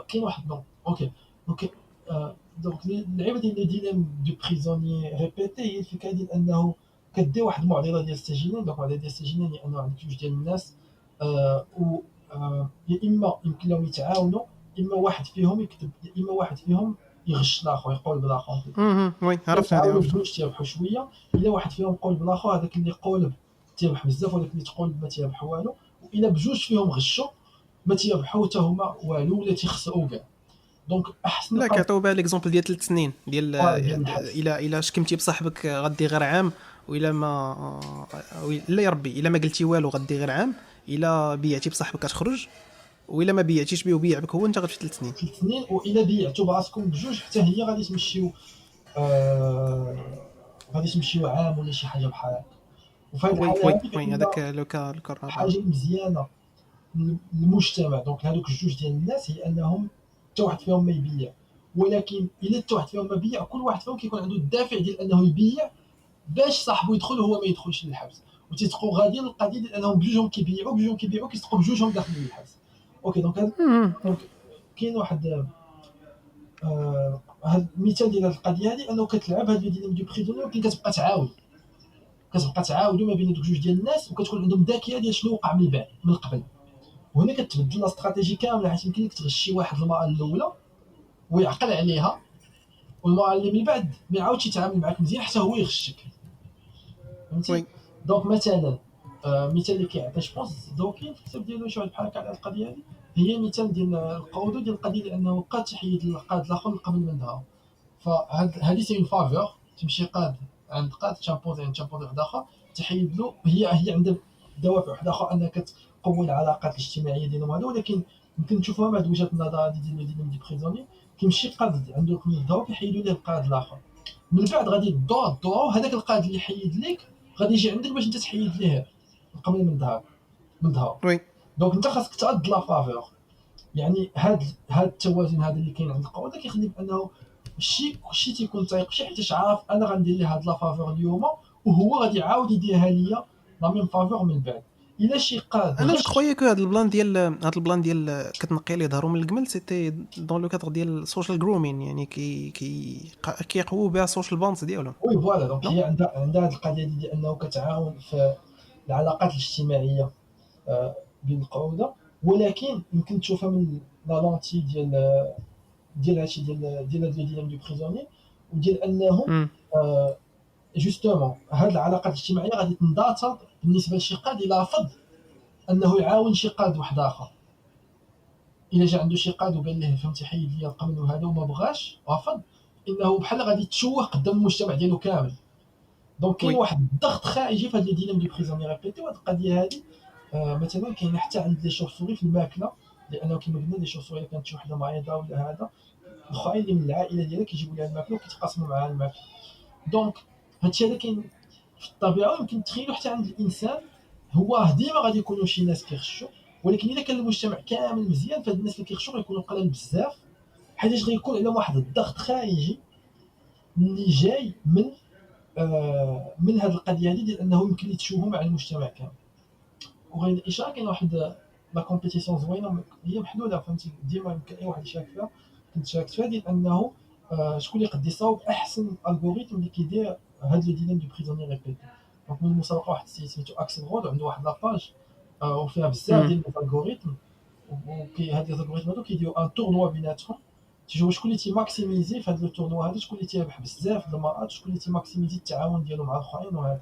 كاين واحد نو اوكي دونك دونك اللعيبه ديال لي ديليم دو بريزوني ريبيتي هي الفكره ديال انه كدير واحد المعضله ديال السجينين. دونك المعضله ديال السجينين هي انه عندك جوج ديال الناس، و يا اما يمكن لهم يتعاونوا، اما واحد فيهم يكذب، يا اما واحد فيهم يغش الاخر يقول بالاخر. وي عرفت هذه. جوج تيربحوا شويه، الا واحد فيهم قول بالاخر هذاك اللي قولب تيربح بزاف ولكن اللي تقولب ما تيربح والو. والا بجوج فيهم غشوا ما تيربحوا حتى هما والو ولا تيخسروا كاع. دونك احسن لا كيعطيو بها ليكزامبل ديال 3 سنين ديال الحبس. الا شكمتي بصاحبك غدي غير عام، والا ما لا يا ربي الا ما قلتي والو غدي غير عام، الا بيعتي بصاحبك كتخرج، والا ما بيعتيش به وبيع بك هو انت غتمشي 3 سنين. 3 سنين. والا بيعتوا براسكم بجوج حتى هي غادي تمشيو غادي تمشيو عام ولا شي حاجه بحال هكا. وفي هذه الحاله وي هذاك لو كا حاجه مزيانه للمجتمع. دونك هذوك الجوج ديال الناس هي انهم حتى واحد فيهم ما يبيع، ولكن الا حتى واحد فيهم ما بيع كل واحد فيهم كيكون عنده الدافع ديال انه يبيع باش صاحبه يدخل وهو ما يدخلش للحبس. وتيتقوا غاديين القضيه ديال انهم بجوجهم كيبيعوا كيتقوا بجوجهم داخلين للحبس. اوكي دونك دونك كاين واحد هذا المثال ديال هذه القضيه هذه انه كتلعب هذه ديال دو بريزوني، ولكن كتبقى تعاودوا ما بين دوك جوج ديال الناس، وكتكون عندهم ذاكيه ديال شنو وقع من بعد من قبل. وهنا كتبدل الاستراتيجي كامله، حيت يمكن لك تغشي واحد المره الاولى ويعقل عليها، والمره اللي من بعد ما يعاودش يتعامل معك مزيان حتى هو يغشك، فهمتي. دونك مثلا مثال اللي كيعطي جوبونس دوكين في الكتاب ديالو شي واحد بحال هكا على القضيه هذه، هي مثال ديال القودو ديال القضيه لانه قاد تحيد القاد الاخر قبل من نهار. فهذه سي اون فافور، تمشي قاد عند قاد تشامبوزي واحد اخر تحيد له. هي عندها دوافع واحده اخرى انك تقوي العلاقات الاجتماعيه ديالهم هذا، ولكن يمكن تشوفوها من وجهه النظر هذه ديال دي بريزوني. كيمشي قاد عنده الدور كيحيدوا ليه القائد الاخر، من بعد غادي الدور هذاك القائد اللي حيد ليك غادي يجي عندك باش انت تحيد ليه قبل من ظهر. وي دونك انت خاصك تعد لا فافور. يعني هاد التوازن هذا اللي كاين عند القوه كيخلي بانه شي تيكون طريق شي حيت عارف انا غندير ليه هاد لا فافور اليوم، وهو غادي يعاود يديرها ليا لا ميم فافور من بعد. الا شي قاد انا جو غش. كرويي كو هاد البلان ديال كتنقي لي ظهرو من الجمل سيتي دون لو كادر ديال السوشيال جرومين، يعني كيقووا بها السوشيال بونس ديالهم. وي فوالا، دونك نو هي عندها هاد القضيه ديال انه كتعاون في العلاقات الاجتماعيه بين القعوده، ولكن يمكن تشوفها من لا لونتي ديال هادشي ديال هاد لو ديليم دو بريزوني، وديال انه امم جوستومون هاد العلاقات الاجتماعيه غادي تندثر بالنسبه لشي قاد الى رفض انه يعاون شي قاد واحد اخر. الا جا عنده شي قاد وقال له فهمتي حيد لي القمل وهذا وما بغاش رفض، انه بحال غادي تشوه قدام المجتمع ديالو كامل. دونك كاين وي واحد الضغط خارجي في هاد لي ديليم دو بريزوني ريبيتي. وهاد القضيه هادي مثلا كاينه حتى عند لي شورسوري في الماكله، لانه كما قلنا لي شورسوري كانت شي وحده مريضه ولا هذا، الاخرين اللي من العائله ديالها كيجيبوا لها الماكله وكيتقاسموا معاها الماكله. دونك هادشي هذا كاين في الطبيعه، ويمكن تخيلوا حتى عند الانسان. هو ديما غادي يكونوا شي ناس كيغشوا، ولكن الا كان المجتمع كامل مزيان فهاد الناس اللي كيغشوا غيكونوا قلال بزاف، حيت غيكون عليهم واحد الضغط خارجي اللي جاي من هاد القضيه هذه ديال انه يمكن يتشوهوا مع المجتمع كامل. وغير الاشاره كاين واحد لا كومبيتيسيون زوينه هي محلوله، فهمتي ديما يمكن اي واحد يشارك فيها. كنت شاركت فيها ديال انه شكون اللي يقد يصاوب احسن الغوريثم اللي كيدير هاد لو ديليم دو بريزوني ريبيتي. دونك من المسابقه واحد السيد سميتو اكسل رود عنده واحد لاباج وفيها بزاف امم ديال الالغوريثم. وكي هاد الالغوريثم هادو كيديروا ان تورنوا بيناتهم، تيشوفوا شكون اللي تيماكسيميزي في هاد لو تورنوا هذا، شكون اللي تيربح بزاف د المرات، شكون اللي تيماكسيميزي التعاون ديالو مع الاخرين وهذا.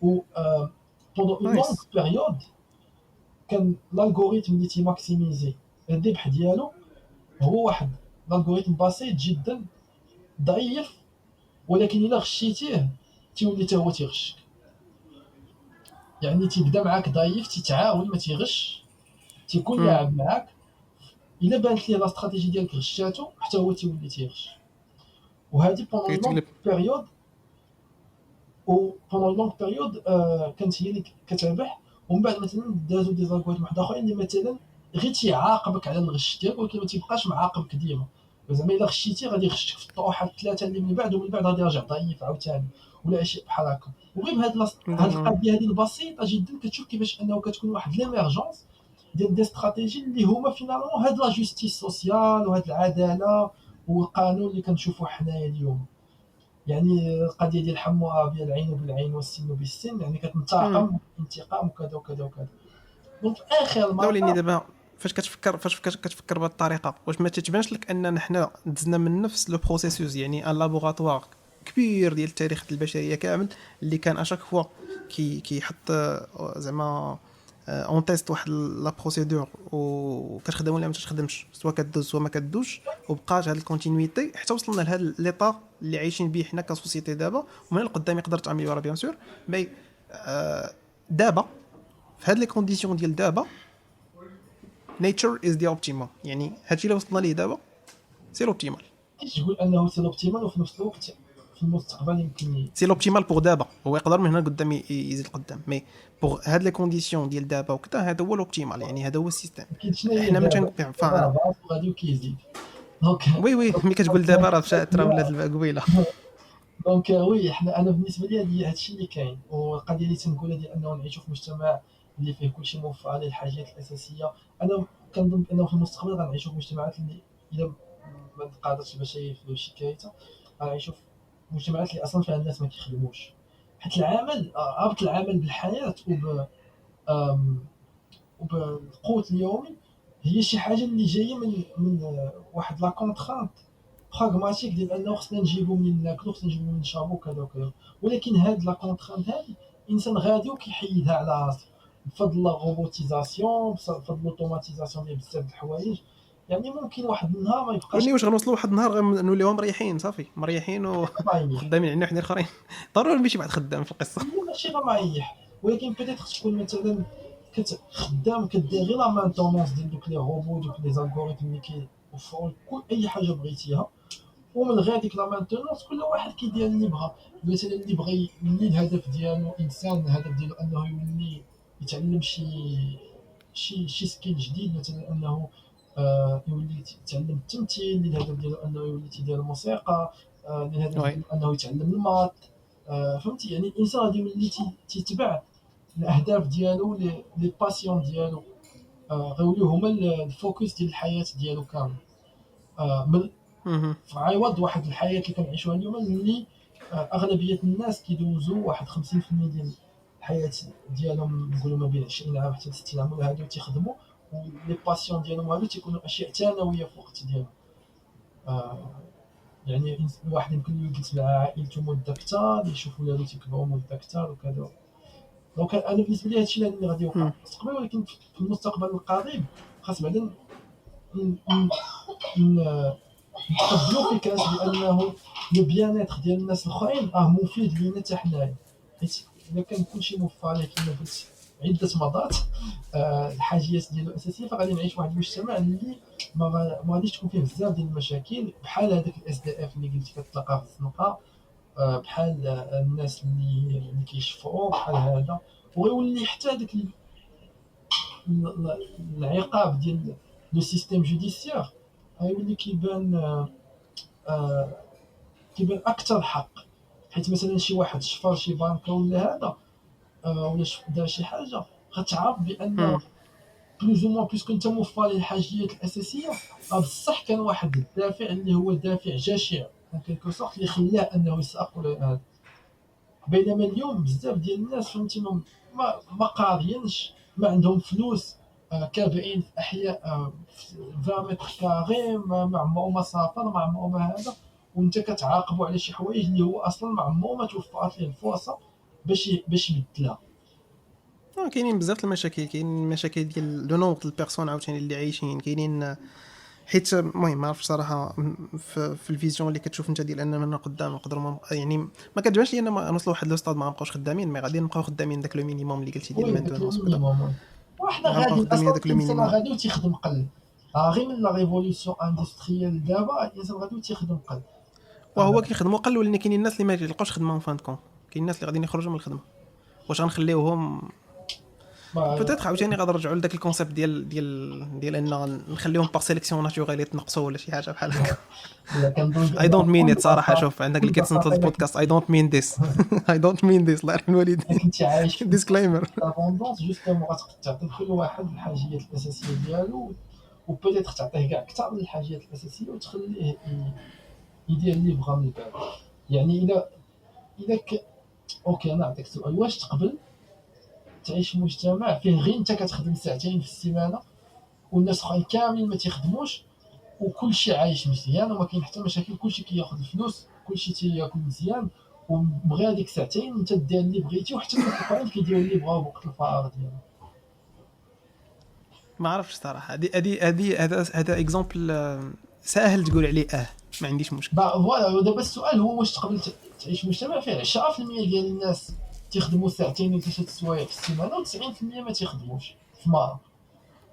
و بوندون اون لونغ نايس. بيريود كان الالغوريثم اللي تيماكسيميزي الربح ديالو هو واحد الالغوريثم بسيط جدا ضعيف، ولكن الا غشيتيه تيولي حتى هو تيغشك. يعني تيبدا معاك ضعيف، تيتعاون ما تيغش، تيكون امم لاعب معاك. الا بانت ليه لا استراتيجي ديالك غشاتو حتى هو تيولي تيغش. وهذه بوندون لونغ كيتقلب. بيريود، و بوندون لونغ بيريود كانت هي اللي كتربح. ومن بعد مثلا دازو دي زالغوريثم واحد اخرين اللي مثلا غير تيعاقبك على الغش ديالك، ولكن ما تيبقاش معاقبك ديما. زعما الا غشيتي غادي يغشك في الطروحات الثلاثه اللي من بعد، ومن بعد غادي يرجع ضعيف عاوتاني ولا شيء بحال هكا. وغير بهاد القضيه هذه البسيطه جدا كتشوف كيفاش انه كتكون واحد ليميرجونس ديال دي استراتيجي اللي هما فينالمون هاد لا جوستيس سوسيال وهاد العداله والقانون اللي كنشوفوه حنايا اليوم. يعني القضيه ديال حمو ديال العين بالعين والسن بالسن، يعني كتنتقم انتقام وكذا وكذا وكذا. دونك في اخر لا وليني المطاف دابا فاش كتفكر بهذه الطريقه، واش ما تتبانش لك اننا حنا دزنا من نفس لو بروسيسوس، يعني ان لابوغاتوار كبير ديال التاريخ ديال البشريه كامل، اللي كان اشاك فوا كيحط زعما اون تيست واحد لا بروسيدور وكتخدم ولا ما تخدمش، سوا كدوز سوا ما كدوش، وبقات هاد الكونتينيتي حتى وصلنا لهاد ليطا اللي عايشين به حنا كسوسيتي دابا. ومن القدام يقدر تعملوا بيان سور، مي دابا في هاد لي كونديسيون ديال دابا nature is the optimum، يعني هادشي اللي وصلنا ليه دابا سي لوبتيمال. تقول انه سي لوبتيمال، وفي نفس الوقت في المستقبل يمكن سي لوبتيمال بوغ دابا، هو يقدر من هنا قدام يزيد قدام، مي بوغ هاد لي كونديسيون ديال دابا وكذا هذا هو لوبتيمال، يعني هذا هو السيستم. اكيد. شنو هي احنا ما دابا؟ تنقطع دابا فانا. راه غادي وكيزيد. دونك وي وي ملي كتقول دابا راه مشات راه ولات قبيله. دونك وي انا بالنسبه لي هذه هادشي اللي كاين. والقضيه اللي تنقولها ديال انه نعيشوا في مجتمع اللي فيه كلشي موفر عليه الحاجات الاساسيه، انا كنظن بانه في المستقبل غنعيشوا في مجتمعات اللي الا ما تقادرش البشريه في شي كارثه، غنعيشوا في مجتمعات اللي اصلا فيها الناس ما كيخدموش. حيت العمل ربط العمل بالحياه آم، وبالقوت اليومي هي شي حاجه اللي جايه من واحد لا كونترانت براغماتيك ديال انه خصنا نجيبو منين ناكلو، خصنا نجيبو منين نشربو كذا وكذا. ولكن هاد لا كونترانت هادي الانسان غادي وكيحيدها على راسو بفضل لا روبوتيزاسيون، بفضل الاوتوماتيزاسيون ديال بزاف د الحوايج. يعني ممكن واحد النهار ما يبقاش وني واش غنوصلوا واحد النهار غنوليو مريحين صافي، مريحين معيح. وخدامين علينا حنا الاخرين. ضروري نمشي بعد خدام في القصه. هي ماشي غير معيح، ولكن بيتيت تكون مثلا خدام كدير غير لا مانتونونس ديال دوك لي روبو، دوك لي زالغوريثم اللي كيوفروا كل اي حاجه بغيتيها. ومن غير ديك لا مانتونونس كل واحد كيدير اللي بغا. مثلا اللي بغى يولي الهدف ديالو انسان، الهدف ديالو انه يولي يتعلم شي سكيل جديد، مثلا انه يولي يتعلم التمثيل، اللي الهدف ديالو انه يولي تيدير الموسيقى، اللي الهدف وي ديالو انه يتعلم المات. فهمتي يعني الانسان غادي يولي تيتبع الاهداف ديالو لي باسيون ديالو غيوليو هما الفوكس ديال الحياه ديالو كامل. من مهم. في عوض واحد الحياه اللي كنعيشوها اليوم اللي اغلبيه الناس كيدوزوا واحد 50% ديال الحياه ديالهم نقولوا ما بين 20 عام حتى 60 عام ولا هادو تيخدموا، ولي باسيون ديالهم هادو تيكونوا اشياء ثانويه في الوقت ديالهم. آه، يعني الواحد يمكن يجلس مع عائلته مده اكثر، يشوف ولادو تيكبروا مده اكثر وكذا. دونك انا بالنسبه لي هادشي اللي غادي يوقع مم. في المستقبل، ولكن في المستقبل القريب خاص بعدا ن- ن- ن- نتقبلوا فكره بانه لو بيانيتر ديال الناس الاخرين مفيد لينا حتى حنايا. حيت الا كان كلشي موفر كما قلت عده مرات الحاجيات ديالو الاساسيه، فغادي نعيش واحد المجتمع اللي ما غاديش تكون فيه بزاف ديال المشاكل بحال هذاك الاس دي اف اللي قلت كتلقى في الزنقه، بحال الناس اللي كيشفروا بحال هذا. ويولي حتى هذاك العقاب ديال لو سيستيم جوديسيير غيولي آه، كيبان اكثر حق. حيت مثلا شي واحد شفر شي بنكه ولا هذا ولا دار شي حاجه، غتعرف بان مم. بلوز او موان بلوس كنت موفر ليه الحاجيات الاساسيه، بصح كان واحد الدافع اللي هو دافع جشع ان كيلكو سورت اللي خلاه انه يسرق ولا هذا. بينما اليوم بزاف ديال الناس فهمتي ما قاضيينش، ما عندهم فلوس، كابعين في احياء في 20 متر كاري، ما عمرو ما سافر، ما عمرو ما هذا، وانت كتعاقبوا على شي حوايج اللي هو اصلا ما عمرو ما توفرت ليه الفرصه باش يبدلها. كاينين بزاف المشاكل، كاين المشاكل ديال لو نومبر ديال البيرسون عاوتاني اللي عايشين كاينين. حيت المهم ما عرفتش صراحه في الفيزيون اللي كتشوف انت ديال ان من قدام نقدروا يعني ما كتبانش لي ان ما نوصلوا واحد لو ستاد ما نبقاوش خدامين، مي غادي نبقاو خدامين داك لو مينيموم اللي قلتي ديال وي داك المينتونونس وكذا، المينيموم وي. وحنا غنبقاو غادي خدامين اصلا داك لو الانسان مينيموم. غادي تيخدم قل. غير من لا ريفوليسيون اندستريال دابا الانسان غادي تيخدم قل. وهو كيخدموا قل، ولكن كاينين الناس اللي ما يلقاوش خدمه اون فان كون، كاين الناس اللي غاديين يخرجوا من الخدمه. واش غنخليوهم؟ ما بوتيتر عاوتاني غادي نرجعوا لذاك الكونسيبت ديال ان نخليهم باغ سيليكسيون ناتوريل يتنقصوا ولا شي حاجه بحال هكا. لا كنظن اي دونت مين ات صراحه. ببساطه شوف عندك اللي بكل كيتصنت بساطه البودكاست اي دونت مين ذيس. اي دونت مين ذيس، الله يرحم الوالدين. كنت عايش في ديسكليمر. لابوندونس جوستومون غتقدر تعطي كل واحد الحاجيات الاساسيه ديالو، وبيتيتر تعطيه كاع اكثر من الحاجيات الاساسيه وتخليه يدير اللي بغا من بعد. يعني اذا اوكي انا نعطيك سؤال، واش تقبل تعيش في مجتمع فيه غير انت كتخدم ساعتين في السيمانه والناس اخرين كاملين ما تيخدموش، وكلشي عايش مزيان وما كاين حتى مشاكل، كلشي كياخذ الفلوس، كلشي تياكل مزيان، وبغى هذيك ساعتين انت دير اللي بغيتي، وحتى الناس الاخرين كيديروا اللي بغاو وقت الفراغ ديالهم. ما عرفتش صراحه. هذه هذا اكزامبل ساهل تقول عليه ما عنديش مشكل. فوالا ودابا السؤال هو واش تقبل تعيش في مجتمع فيه 10% ديال الناس تيخدموا ساعتين ولا 3 سوايع في السيمانه و90% ما تيخدموش في مره،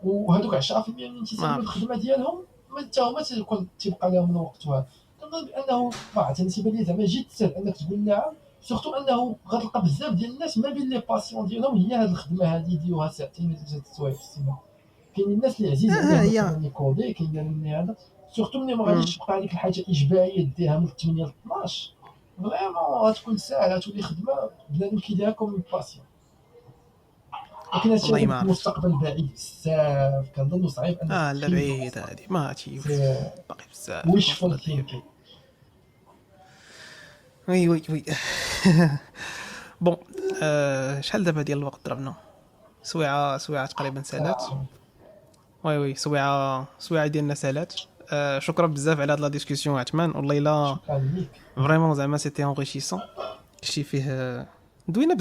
وهذوك 10% اللي ما تيسالوا عرفتش. الخدمه ديالهم ما حتى هما تيبقى لهم الوقت. وهذا كنظن بانه صراحه بالنسبه لي زعما جد سهل انك تقول نعم، سورتو انه غتلقى بزاف ديال الناس ما بين لي باسيون ديالهم هي هذه الخدمه هذه ديوها ساعتين ولا 3 سوايع في السيمانه. كاين الناس اللي عزيز عليهم هي مثلا يكودي، كاين اللي هذا، سورتو ملي ما مم. غاديش تبقى هذيك الحاجه اجباريه ديرها من 8 ل 12 فريمون غتكون ساهله، غتولي خدمه بنادم كيديرها كوم باسيون. لكن هادشي والله غادي ما في عرفت. المستقبل بعيد بزاف، كنظن صعيب انك لا تخيل بعيدة هذه ما تشوف. سي باقي بزاف wishful نوصل لهاديك thinking. بعيد. وي وي وي. بون شحال دابا ديال الوقت ضربنا؟ سويعة تقريبا سالات. ساعة. وي وي سويعة ديالنا سالات. شكرا بزاف على هاد لا ديسكوسيون عثمان، والله الا شكرا ليك. فريمون زعما سيتي انريشيسون. شي فيه دوينا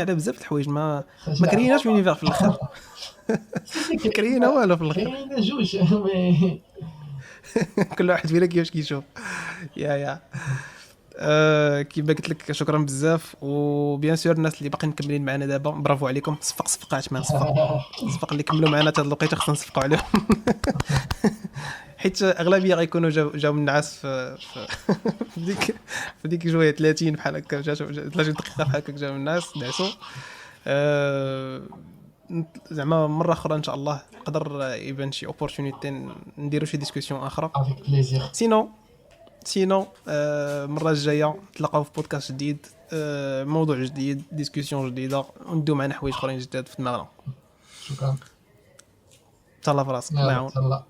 على بزاف د الحوايج، ما كريناش يونيفير في الاخر. كرينا والو في الاخر. كاين جوج مي كل واحد فينا كيفاش كيشوف. يا كيما قلت لك شكرا بزاف، وبيان سور الناس اللي باقيين مكملين معنا دابا برافو عليكم. صفق عثمان، صفق اللي كملوا معنا حتى هاد الوقيته خصنا نصفقوا عليهم. حيت اغلبيه غيكونوا جاو من النعاس في ديك شويه 30 بحال هكا، 30 دقيقه بحال هكا جاو من الناس نعسوا. زعما مره اخرى ان شاء الله نقدر يبان شي اوبورتونيتي نديروا شي ديسكوسيون اخرى. افيك بليزير. سينو المره الجايه نتلاقاو في بودكاست جديد موضوع جديد، ديسكوسيون جديده، وندو معنا حوايج اخرين جداد في دماغنا. شكرا. تهلا في راسك، الله يلا يعاون. تهلا.